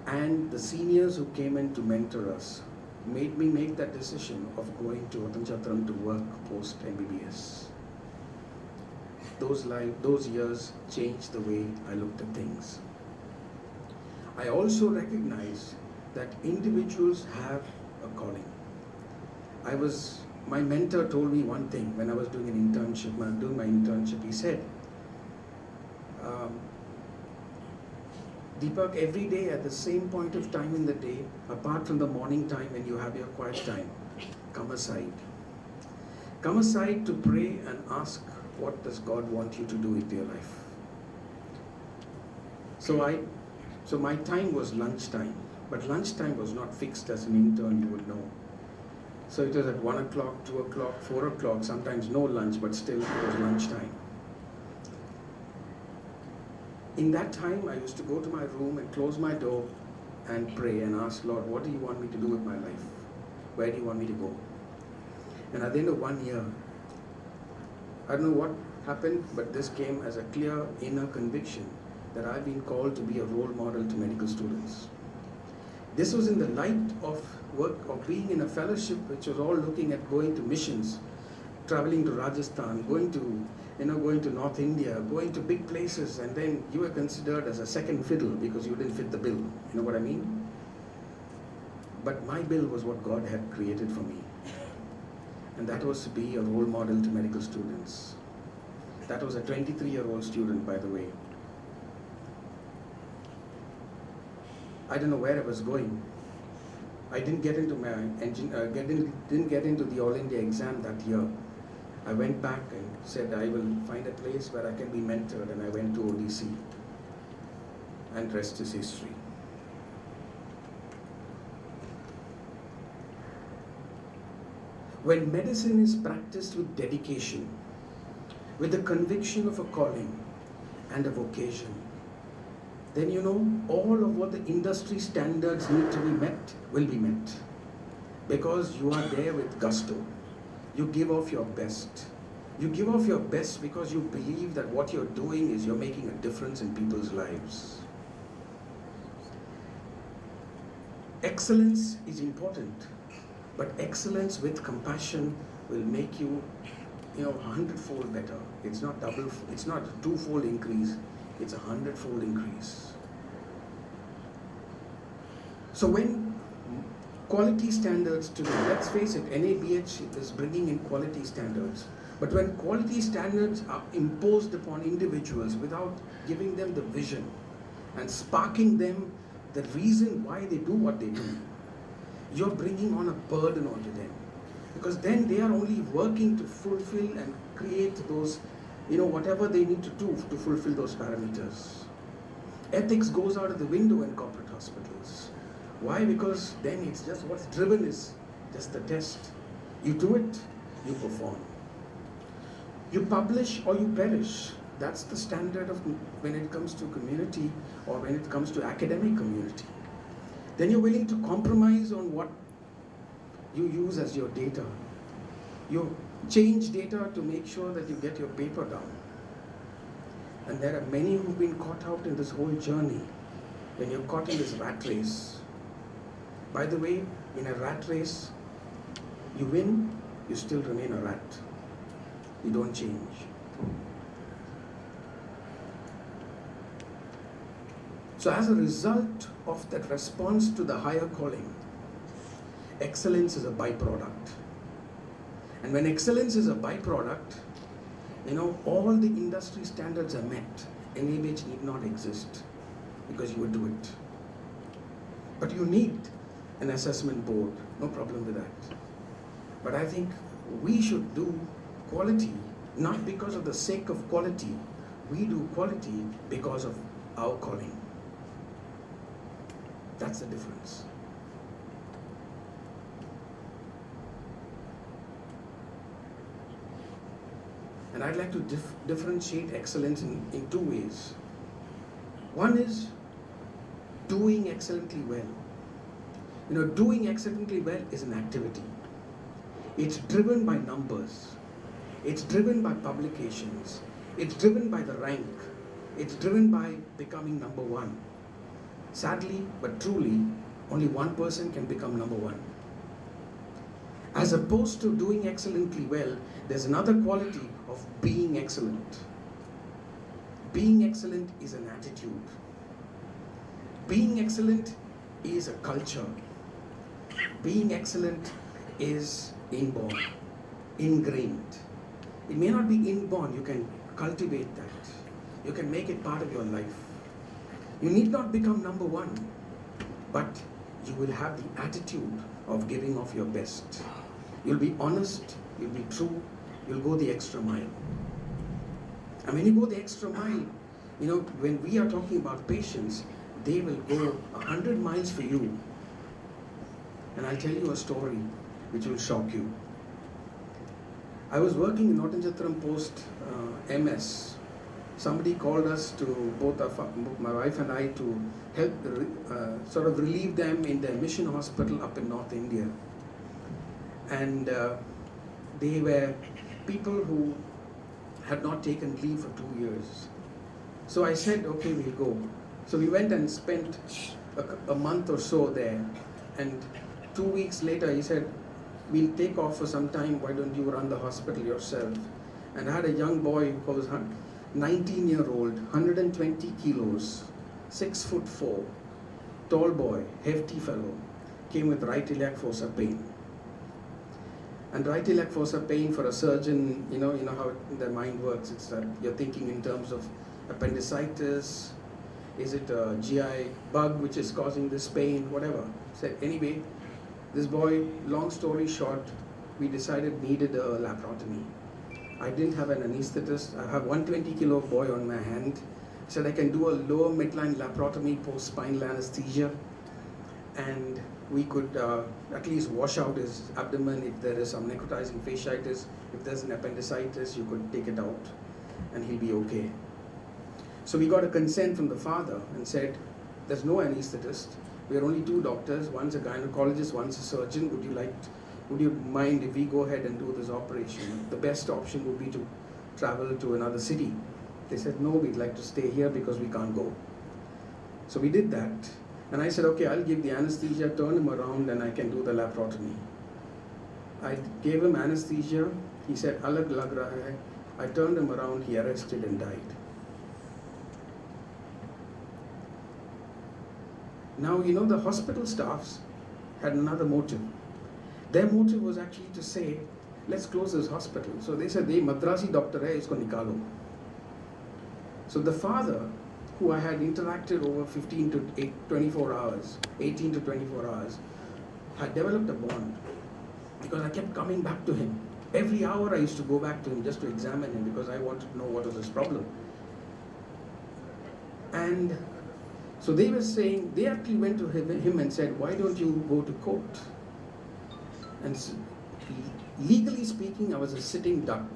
And the seniors who came in to mentor us made me make that decision of going to Ottanchatram to work post MBBS. Those years changed the way I looked at things. I also recognized that individuals have a calling. My mentor told me one thing when I was doing an internship. When doing my internship, he said, Deepak, every day at the same point of time in the day, apart from the morning time when you have your quiet time, come aside. Come aside to pray and ask, what does God want you to do with your life? So my time was lunchtime, but lunchtime was not fixed as an intern, you would know. So it was at 1 o'clock, 2 o'clock, 4 o'clock, sometimes no lunch, but still it was lunchtime. In that time, I used to go to my room and close my door and pray and ask, Lord, what do you want me to do with my life? Where do you want me to go? And at the end of 1 year, I don't know what happened, but this came as a clear inner conviction that I've been called to be a role model to medical students. This was in the light of work of being in a fellowship which was all looking at going to missions, traveling to Rajasthan, going to North India, going to big places, and then you were considered as a second fiddle because you didn't fit the bill. You know what I mean? But my bill was what God had created for me. And that was to be a role model to medical students. That was a 23-year-old student, by the way. I don't know where I was going. I didn't get into didn't get into the All India exam that year. I went back and said I will find a place where I can be mentored, and I went to ODC. And rest is history. When medicine is practiced with dedication, with the conviction of a calling and a vocation, then all of what the industry standards need to be met will be met. Because you are there with gusto. You give off your best. You give off your best because you believe that what you're doing is you're making a difference in people's lives. Excellence is important, but excellence with compassion will make you, 100-fold better. It's not it's not a 2-fold increase, it's a 100-fold increase. So when quality standards today. Let's face it, NABH is bringing in quality standards. But when quality standards are imposed upon individuals without giving them the vision and sparking them the reason why they do what they do, you're bringing on a burden onto them. Because then they are only working to fulfill and create those, whatever they need to do to fulfill those parameters. Ethics goes out of the window in corporate hospitals. Why? Because then it's just what's driven is just the test. You do it, you perform. You publish or you perish. That's the standard of when it comes to community or when it comes to academic community. Then you're willing to compromise on what you use as your data. You change data to make sure that you get your paper down. And there are many who've been caught out in this whole journey. When you're caught in this rat race. By the way, in a rat race, you win, you still remain a rat. You don't change. So as a result of that response to the higher calling, excellence is a byproduct. And when excellence is a byproduct, all the industry standards are met. NABH need not exist because you would do it. But you need an assessment board, no problem with that. But I think we should do quality, not because of the sake of quality. We do quality because of our calling. That's the difference. And I'd like to differentiate excellence in two ways. One is doing excellently well. Doing excellently well is an activity. It's driven by numbers. It's driven by publications. It's driven by the rank. It's driven by becoming number one. Sadly, but truly, only one person can become number one. As opposed to doing excellently well, there's another quality of being excellent. Being excellent is an attitude. Being excellent is a culture. Being excellent is inborn, ingrained. It may not be inborn, you can cultivate that. You can make it part of your life. You need not become number one, but you will have the attitude of giving of your best. You'll be honest, you'll be true, you'll go the extra mile. And when you go the extra mile, when we are talking about patients, they will go 100 miles for you. And I'll tell you a story which will shock you. I was working in Nottingham Post MS. Somebody called us to my wife and I, to help sort of relieve them in their mission hospital up in North India. And they were people who had not taken leave for 2 years. So I said, okay, we'll go. So we went and spent a month or so there. And 2 weeks later, he said, we'll take off for some time. Why don't you run the hospital yourself? And I had a young boy who was 19-year-old, 120 kilos, 6'4", tall boy, hefty fellow, came with right iliac fossa pain. And right iliac fossa pain for a surgeon, you know how the mind works. It's that you're thinking in terms of appendicitis. Is it a GI bug which is causing this pain? Whatever. So anyway, this boy, long story short, we decided needed a laparotomy. I didn't have an anesthetist. I have 120-kilo boy on my hand. Said I can do a lower midline laparotomy post-spinal anesthesia, and we could at least wash out his abdomen if there is some necrotizing fasciitis. If there's an appendicitis, you could take it out, and he'll be okay. So we got a consent from the father and said, there's no anesthetist. We are only two doctors. One's a gynecologist, one's a surgeon. Would you mind if we go ahead and do this operation? The best option would be to travel to another city. They said, no, we'd like to stay here because we can't go. So we did that. And I said, okay, I'll give the anesthesia, turn him around, and I can do the laparotomy. I gave him anesthesia. He said, alag lag raha hai. I turned him around, he arrested and died. Now, the hospital staffs, had another motive. Their motive was actually to say, let's close this hospital. So they said, "Ye Madrasi doctor hai, isko nikalo." So the father, who I had interacted over 15 to 24 hours, 18 to 24 hours, had developed a bond because I kept coming back to him. Every hour I used to go back to him just to examine him because I wanted to know what was his problem. And so they were saying, they actually went to him and said, "Why don't you go to court?" And legally speaking, I was a sitting duck.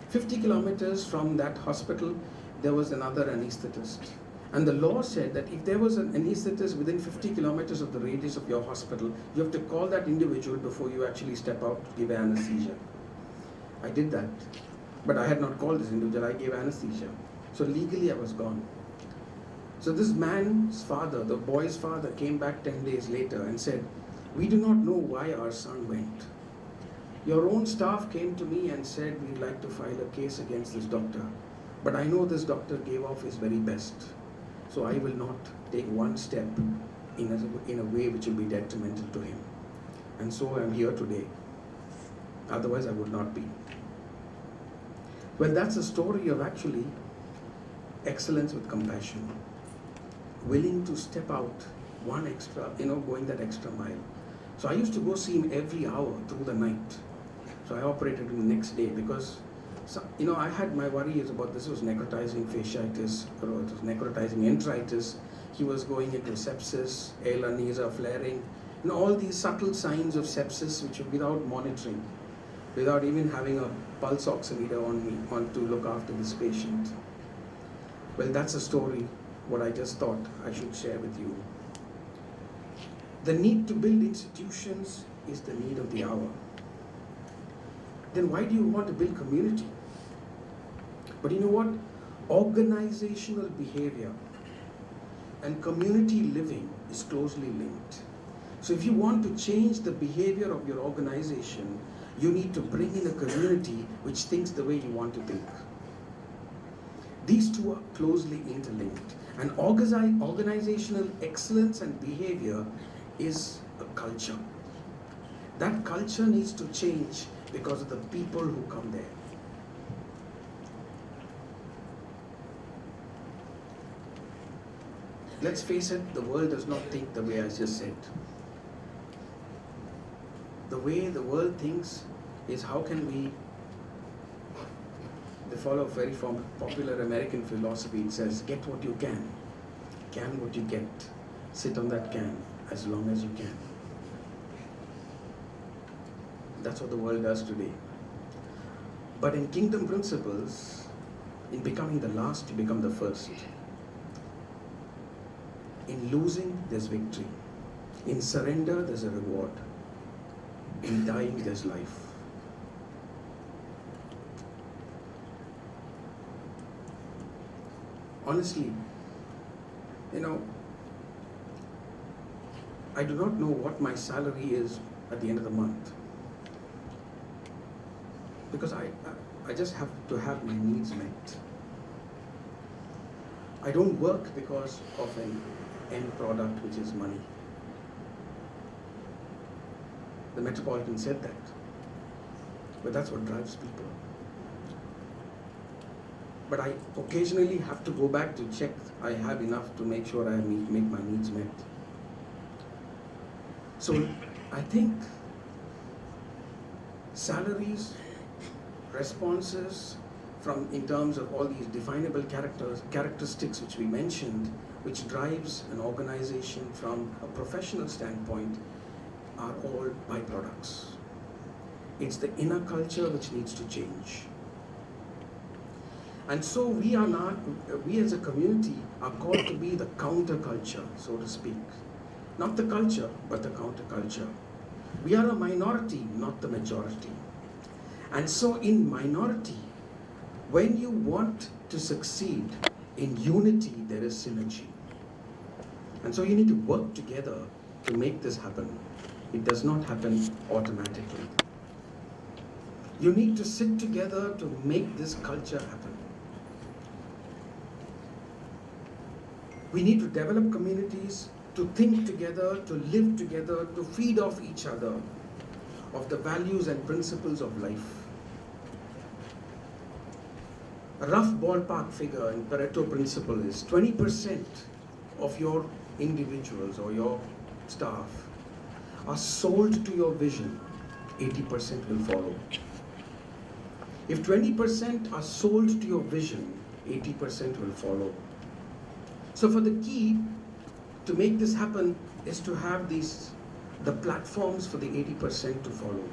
50 kilometers from that hospital, there was another anesthetist. And the law said that if there was an anesthetist within 50 kilometers of the radius of your hospital, you have to call that individual before you actually step out to give anesthesia. I did that, but I had not called this individual, I gave anesthesia. So legally I was gone. So this man's father, the boy's father, came back 10 days later and said, "We do not know why our son went. Your own staff came to me and said, we'd like to file a case against this doctor. But I know this doctor gave off his very best. So I will not take one step in a way which will be detrimental to him. And so I am here today. Otherwise I would not be." Well, that's a story of actually excellence with compassion. Willing to step out one extra, going that extra mile. So I used to go see him every hour through the night. So I operated him the next day because, I had my worries about this was necrotizing fasciitis, or it was necrotizing enteritis. He was going into sepsis, Ehlers-Danlos flaring, all these subtle signs of sepsis which were without monitoring, without even having a pulse oximeter on to look after this patient. Well, that's a story, what I just thought I should share with you. The need to build institutions is the need of the hour. Then why do you want to build community? But you know what? Organizational behavior and community living is closely linked. So if you want to change the behavior of your organization, you need to bring in a community which thinks the way you want to think. These two are closely interlinked. And organizational excellence and behavior is a culture. That culture needs to change because of the people who come there. Let's face it, the world does not think the way I just said. The way the world thinks is how can we, they follow a very popular American philosophy. It says, get what you can what you get, sit on that can as long as you can. That's what the world does today. But in kingdom principles, in becoming the last, you become the first. In losing, there's victory. In surrender, there's a reward. In dying, there's life. Honestly, I do not know what my salary is at the end of the month. Because I just have to have my needs met. I don't work because of an end product which is money. The Metropolitan said that. But that's what drives people. But I occasionally have to go back to check I have enough to make sure I make my needs met. So I think salaries, responses in terms of all these definable characteristics which we mentioned, which drives an organization from a professional standpoint, are all byproducts. It's the inner culture which needs to change. And so we as a community are called to be the counterculture, so to speak. Not the culture, but the counterculture. We are a minority, not the majority. And so in minority, when you want to succeed in unity, there is synergy. And so you need to work together to make this happen. It does not happen automatically. You need to sit together to make this culture happen. We need to develop communities to think together, to live together, to feed off each other, of the values and principles of life. A rough ballpark figure in Pareto principle is 20% of your individuals or your staff are sold to your vision, 80% will follow. If 20% are sold to your vision, 80% will follow. So for the key to make this happen is to have the platforms for the 80% to follow.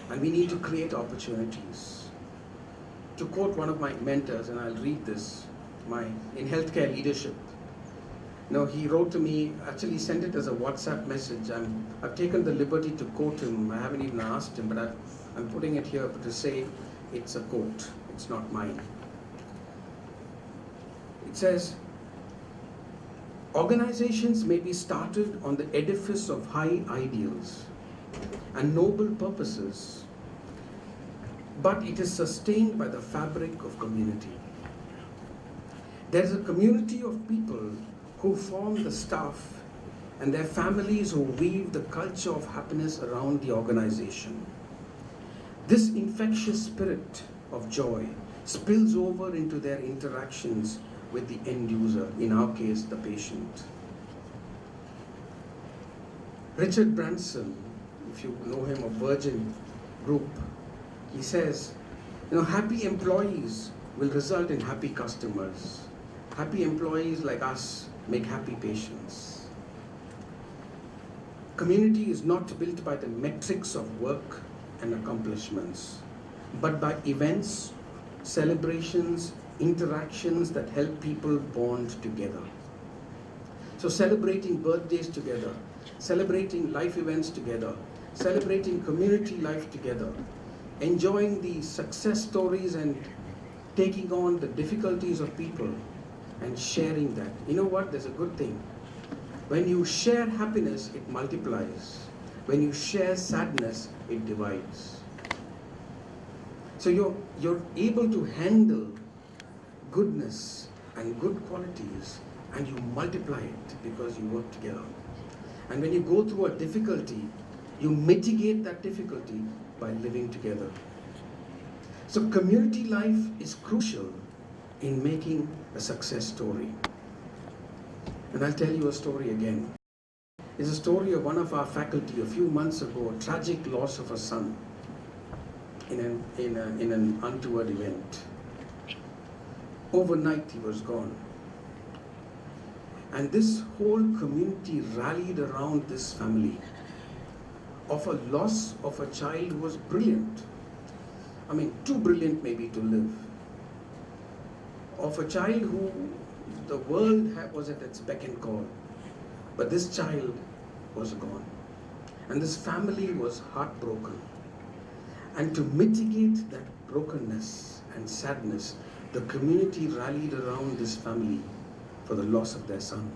And we need to create opportunities. To quote one of my mentors, and I'll read this, in healthcare leadership. He wrote to me, actually sent it as a WhatsApp message. I've taken the liberty to quote him. I haven't even asked him, but I'm putting it here to say it's a quote. It's not mine. It says, organizations may be started on the edifice of high ideals and noble purposes, but it is sustained by the fabric of community. There is a community of people who form the staff and their families who weave the culture of happiness around the organization. This infectious spirit of joy spills over into their interactions with the end user, in our case, the patient. Richard Branson, if you know him, of Virgin Group, he says, happy employees will result in happy customers. Happy employees like us make happy patients. Community is not built by the metrics of work and accomplishments, but by events, celebrations, interactions that help people bond together. So celebrating birthdays together, celebrating life events together, celebrating community life together, enjoying the success stories and taking on the difficulties of people and sharing that. You know what? There's a good thing. When you share happiness, it multiplies. When you share sadness, it divides. So you're able to handle goodness and good qualities, and you multiply it because you work together. And when you go through a difficulty, you mitigate that difficulty by living together. So community life is crucial in making a success story. And I'll tell you a story again. It's a story of one of our faculty a few months ago, a tragic loss of a son in an untoward event. Overnight he was gone. And this whole community rallied around this family of a loss of a child who was brilliant. Too brilliant maybe to live. Of a child who the world was at its beck and call. But this child was gone. And this family was heartbroken. And to mitigate that brokenness and sadness, the community rallied around this family for the loss of their son.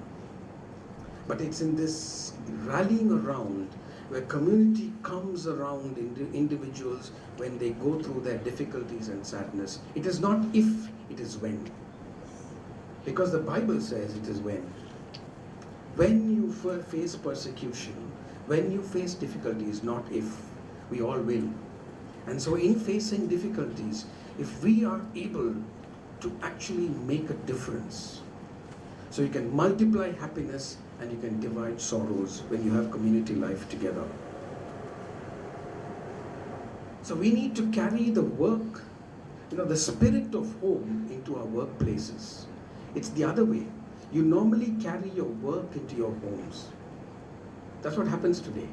But it's in this rallying around where community comes around individuals when they go through their difficulties and sadness. It is not if, it is when. Because the Bible says it is when. When you face persecution, when you face difficulties, not if, we all will. And so in facing difficulties, if we are able to actually make a difference, so you can multiply happiness and you can divide sorrows when you have community life together. So we need to carry the work, the spirit of home into our workplaces. It's the other way. You normally carry your work into your homes. That's what happens today.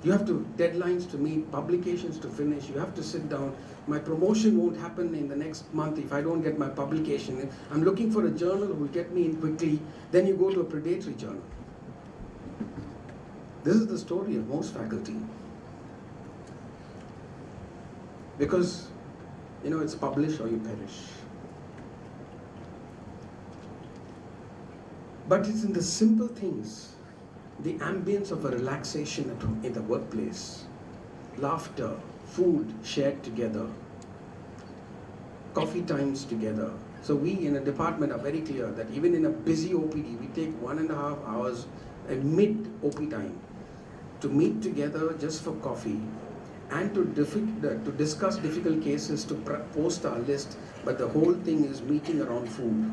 You have deadlines to meet, publications to finish, you have to sit down. My promotion won't happen in the next month if I don't get my publication. I'm looking for a journal who will get me in quickly. Then you go to a predatory journal. This is the story of most faculty. Because, it's publish or you perish. But it's in the simple things, the ambience of a relaxation in the workplace, laughter, food shared together, coffee times together. So we in a department are very clear that even in a busy OPD, we take 1.5 hours a mid-OP time to meet together just for coffee and to discuss difficult cases, to post our list, but the whole thing is meeting around food.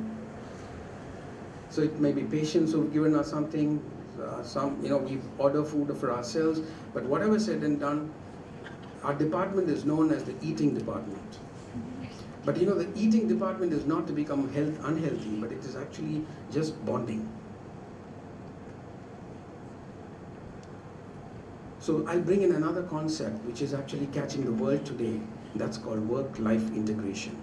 So it may be patients who've given us something, we order food for ourselves, but whatever said and done, our department is known as the eating department. But the eating department is not to become unhealthy, but it is actually just bonding. So I'll bring in another concept which is actually catching the world today. That's called work-life integration.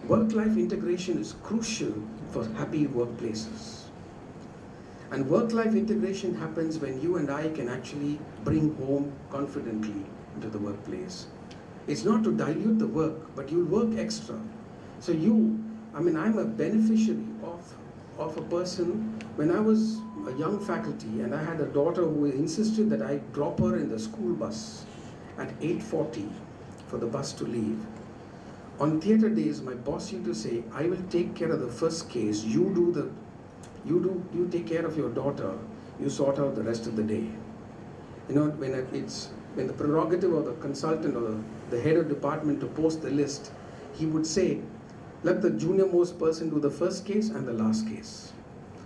Work-life integration is crucial for happy workplaces. And work-life integration happens when you and I can actually bring home confidently into the workplace. It's not to dilute the work, but you'll work extra. So I'm a beneficiary of a person. When I was a young faculty and I had a daughter who insisted that I drop her in the school bus at 8:40 for the bus to leave. On theatre days, my boss used to say, I will take care of the first case, you take care of your daughter, you sort out the rest of the day. When the prerogative of the consultant or the head of department to post the list, he would say, let the junior most person do the first case and the last case.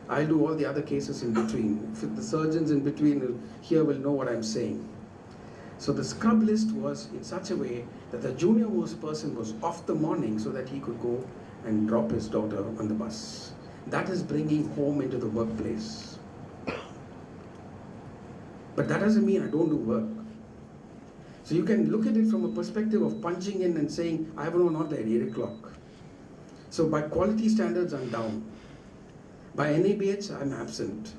I'll do all the other cases in between. If the surgeons in between here will know what I'm saying. So the scrub list was in such a way that the junior most person was off the morning so that he could go and drop his daughter on the bus. That is bringing home into the workplace. But that doesn't mean I don't do work. So you can look at it from a perspective of punching in and saying, I will not there at 8 o'clock. So by quality standards, I'm down. By NABH, I'm absent.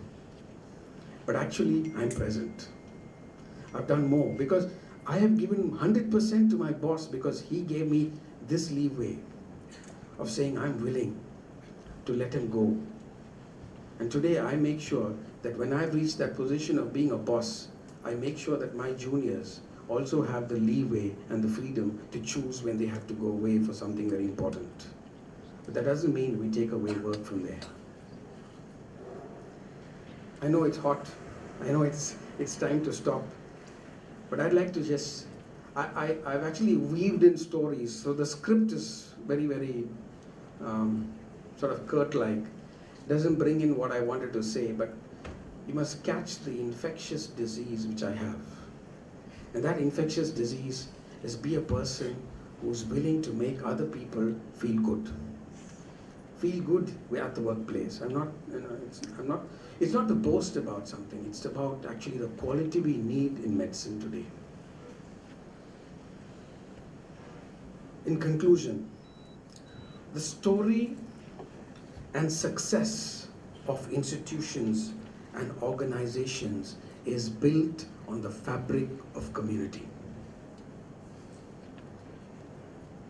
But actually, I'm present. I've done more because I have given 100% to my boss because he gave me this leeway of saying I'm willing to let him go. And today I make sure that when I've reached that position of being a boss, I make sure that my juniors also have the leeway and the freedom to choose when they have to go away for something very important. But that doesn't mean we take away work from there. I know it's hot. I know it's time to stop. But I'd like to I've actually weaved in stories. So the script is very, very sort of Kurt-like. Doesn't bring in what I wanted to say, but you must catch the infectious disease which I have. And that infectious disease is be a person who's willing to make other people feel good. Feel good at the workplace. It's not to boast about something. It's about actually the quality we need in medicine today. In conclusion, the story and success of institutions and organizations is built on the fabric of community.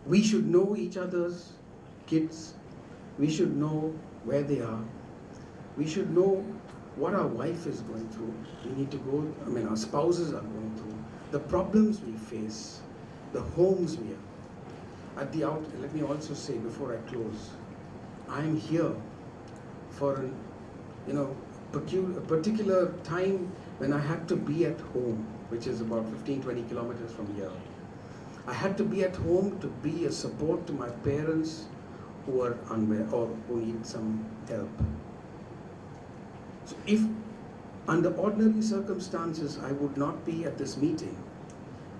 We should know each other's kids. We should know where they are. We should know what our wife is going through. We need to our spouses are going through. The problems we face, the homes we are. Let me also say before I close, I'm here for a particular time when I had to be at home, which is about 15-20 kilometers from here. I had to be at home to be a support to my parents who are unwell or who need some help. So if under ordinary circumstances I would not be at this meeting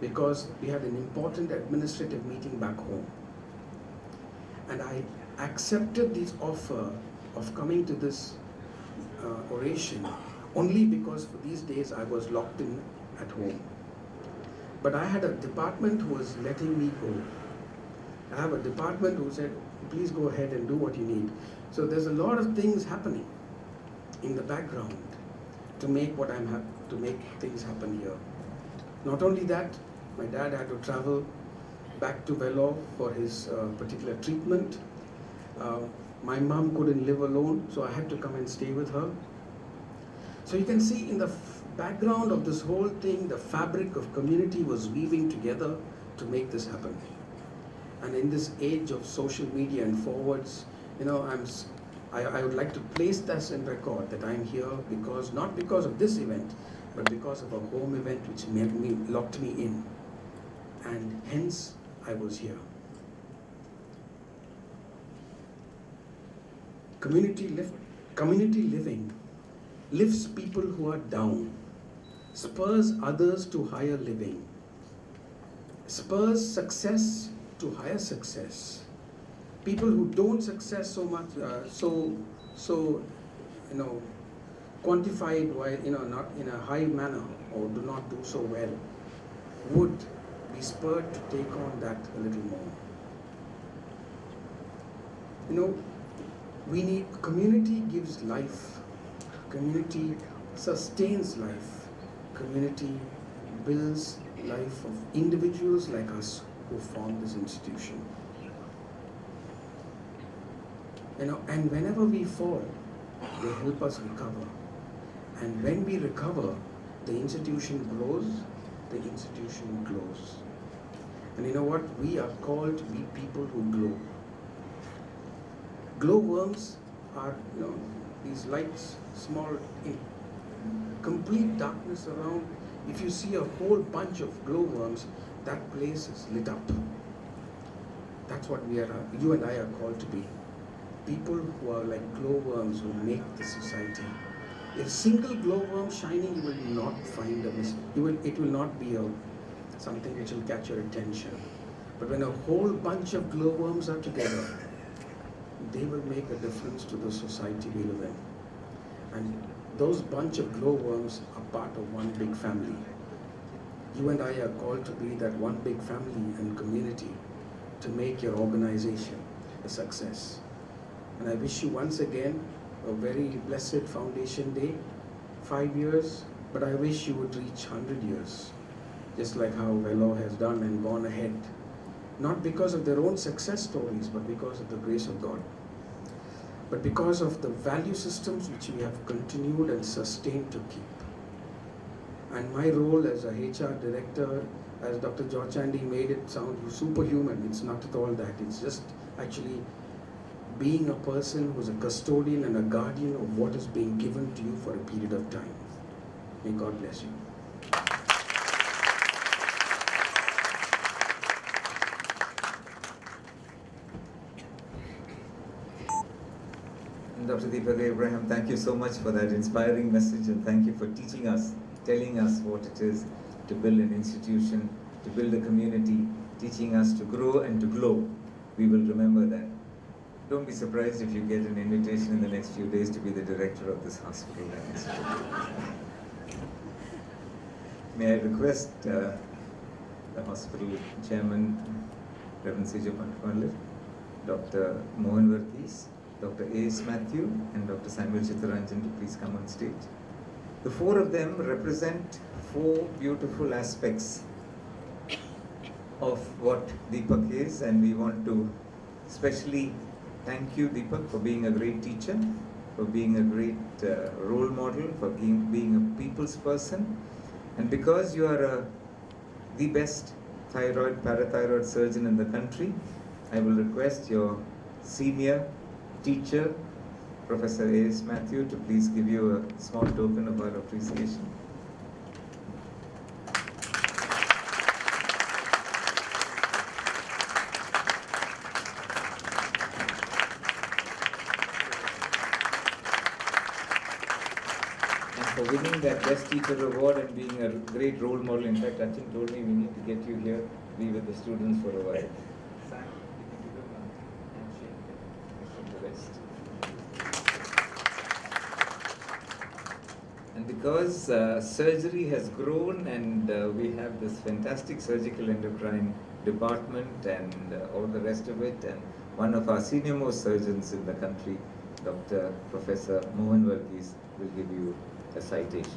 because we had an important administrative meeting back home, and I accepted this offer of coming to this oration only because for these days I was locked in at home. But I had a department who was letting me go. I have a department who said, please go ahead and do what you need. So there's a lot of things happening in the background to make things happen here. Not only that, my dad had to travel back to Vellore for his particular treatment. My mom couldn't live alone, so I had to come and stay with her. So you can see in the background of this whole thing, the fabric of community was weaving together to make this happen. And in this age of social media and forwards, you know, I would like to place this in record that I'm here because, not because of this event, but because of a home event which locked me in. And hence, I was here. Community living lifts people who are down, spurs others to higher living, spurs success to higher success. People who don't success so much, quantified, not in a high manner or do not do so well, would be spurred to take on that a little more. We need, community gives life, community sustains life, community builds life of individuals like us who form this institution. And whenever we fall, they help us recover. And when we recover, the institution grows, the institution glows. And you know what? We are called to be people who glow. Glowworms are, these lights, small, in complete darkness around. If you see a whole bunch of glowworms, that place is lit up. That's what we are, you and I are called to be. People who are like glowworms who make the society. If a single glowworm shining, you will not find it will not be something which will catch your attention. But when a whole bunch of glowworms are together, they will make a difference to the society we live in. And those bunch of glowworms are part of one big family. You and I are called to be that one big family and community to make your organization a success. And I wish you once again a very blessed Foundation Day, 5 years, but I wish you would reach 100 years, just like how Velo has done and gone ahead. Not because of their own success stories, but because of the grace of God. But because of the value systems which we have continued and sustained to keep. And my role as a HR director, as Dr. George Chandy made it sound superhuman, it's not at all that. It's just actually being a person who's a custodian and a guardian of what is being given to you for a period of time. May God bless you. Dr. Deepak Abraham, thank you so much for that inspiring message, and thank you for teaching us, telling us what it is to build an institution, to build a community, teaching us to grow and to glow. We will remember that. Don't be surprised if you get an invitation in the next few days to be the director of this hospital and institute. May I request the hospital chairman, Reverend C.J. Pantamalli, Dr. Mohan Varghese, Dr. A.S. Matthew, and Dr. Samuel Chittaranjan to please come on stage. The four of them represent four beautiful aspects of what Deepak is, and we want to especially thank you, Deepak, for being a great teacher, for being a great role model, for being a people's person. And because you are the best thyroid, parathyroid surgeon in the country, I will request your senior teacher, Professor A.S. Matthew, to please give you a small token of our appreciation. For winning that Best Teacher Award and being a great role model. In fact, Achin told me we need to get you here, be with the students for a while. And because surgery has grown and we have this fantastic surgical endocrine department and all the rest of it, and one of our senior most surgeons in the country, Dr. Professor Mohan Varghese, will give you a citation.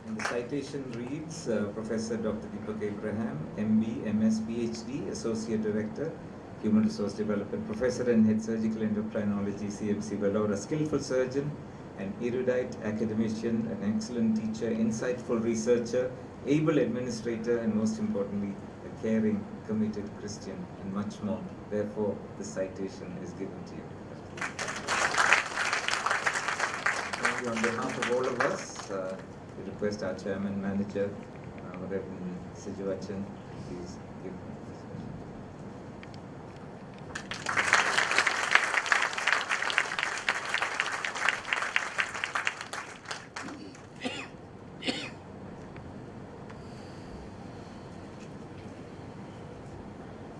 And the citation reads, Professor Dr. Deepak Abraham, MB, MS, PhD, Associate Director, Human Resource Development, Professor and Head Surgical Endocrinology, CMC Vellore, a skillful surgeon, an erudite academician, an excellent teacher, insightful researcher, able administrator, and most importantly, a caring, committed Christian, and much more. Therefore, the citation is given to you. Thank you. On behalf of all of us, we request our chairman, manager, Reverend Siju Achan, please give him.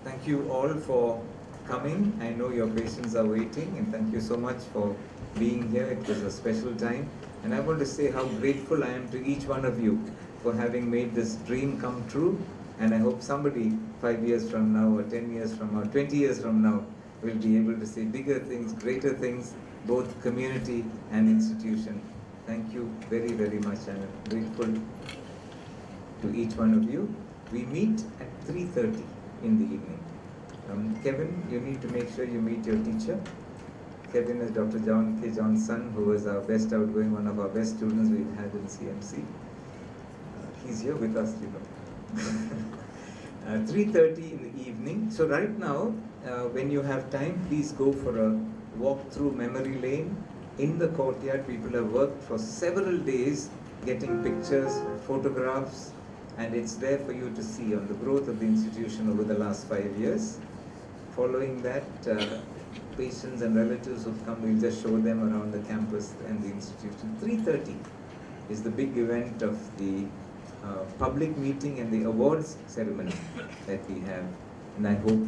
Thank you all for coming. I know your patients are waiting, and thank you so much for being here. It was a special time, and I want to say how grateful I am to each one of you for having made this dream come true. And I hope somebody 5 years from now, or 10 years from now, 20 years from now, will be able to say bigger things, greater things, both community and institution. Thank you very, very much. I'm grateful to each one of you. We meet at 3:30 in the evening. Kevin, you need to make sure you meet your teacher. Kevin is Dr. John K. John's son, who was our best outgoing, one of our best students we've had in CMC. He's here with us, you know. 3:30 in the evening. So right now, when you have time, please go for a walk through memory lane. In the courtyard, people have worked for several days getting pictures, photographs, and it's there for you to see on the growth of the institution over the last 5 years. Following that, patients and relatives who've come, we'll just show them around the campus and the institution. 3:30 is the big event of the public meeting and the awards ceremony that we have, and I hope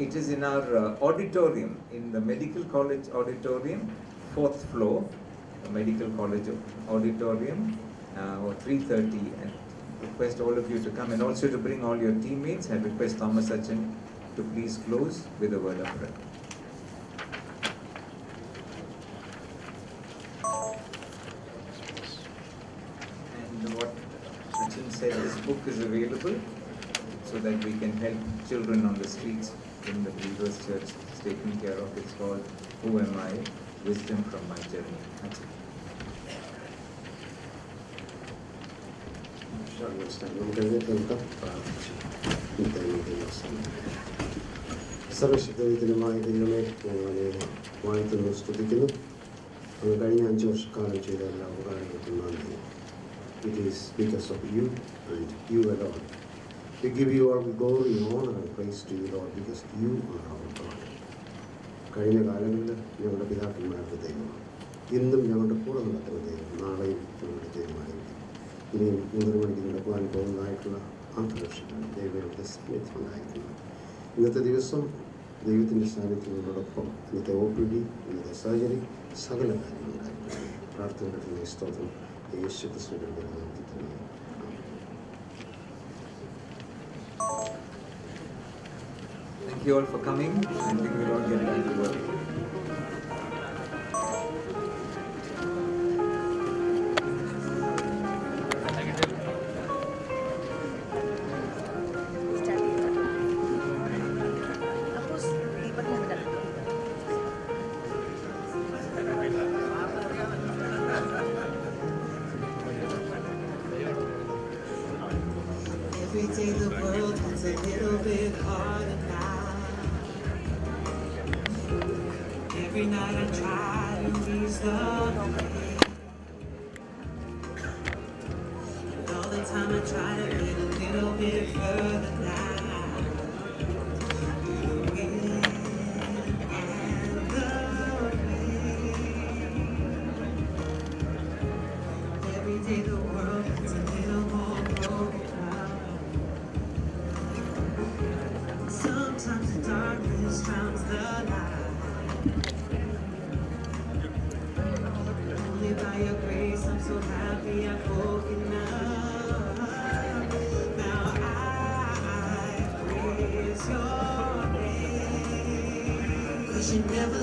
it is in our auditorium, in the Medical College auditorium, 4th floor, Medical College auditorium, or 3:30, and request all of you to come, and also to bring all your teammates. I request Thomas Achan to please close with a word of prayer. And what Achan said, this book is available so that we can help children on the streets in the Believers Church. It's taken care of. It's called Who Am I? Wisdom from My Journey. Achan. സർവശക്തമായ ദൈവമേ, ഞങ്ങളെ വാഴ്ത്തുന്നു, സ്തുതിക്കുന്നു. അങ്ങ് കഴിഞ്ഞ 5 വർഷക്കാലം ചെയ്ത എല്ലാ ഉപകാരങ്ങൾക്കും നന്ദി. It is because of you and you alone. We give you all glory, honor and praise to you, Lord, because you are our God. കഴിഞ്ഞ കാലങ്ങളിൽ ഞങ്ങളുടെ പിതാക്കന്മാരുടെ ദൈവമാണ്. ഇന്നും ഞങ്ങളുടെ കൂടെ നടത്തുന്ന ദൈവം, നാളെയും ഞങ്ങളുടെ ദൈവമായിരിക്കും. ഇനിയും 3 മണിക്ക് നടക്കുവാൻ പോകുന്നതായിട്ടുള്ള ആഘോഷങ്ങൾ ദൈവങ്ങളുടെ സാന്നിധ്യം ഉണ്ടായിരിക്കുന്നു. ഇന്നത്തെ ദിവസം ദൈവത്തിൻ്റെ സാന്നിധ്യങ്ങളോടൊപ്പം ഇന്നത്തെ OPD, ഇന്നത്തെ സർജറി, സകല കാര്യങ്ങളുണ്ടായിരിക്കുന്നു. പ്രാർത്ഥനയുടെ സ്തോത്രം യേശു ക്രിസ്തുവിന്റെ നാമത്തിൽ തന്നെ. Thank you all for coming. I think we'll all get back to work. Every day the world gets a little bit harder now. Every night I try to ease the pain. And all the time I try to get a little bit further now. Through the wind and the rain. Every day the world gets a little more broken. Sometimes the darkness drowns the light. Only by your grace I'm so happy I've woken up. Now I praise your name. 'Cause you never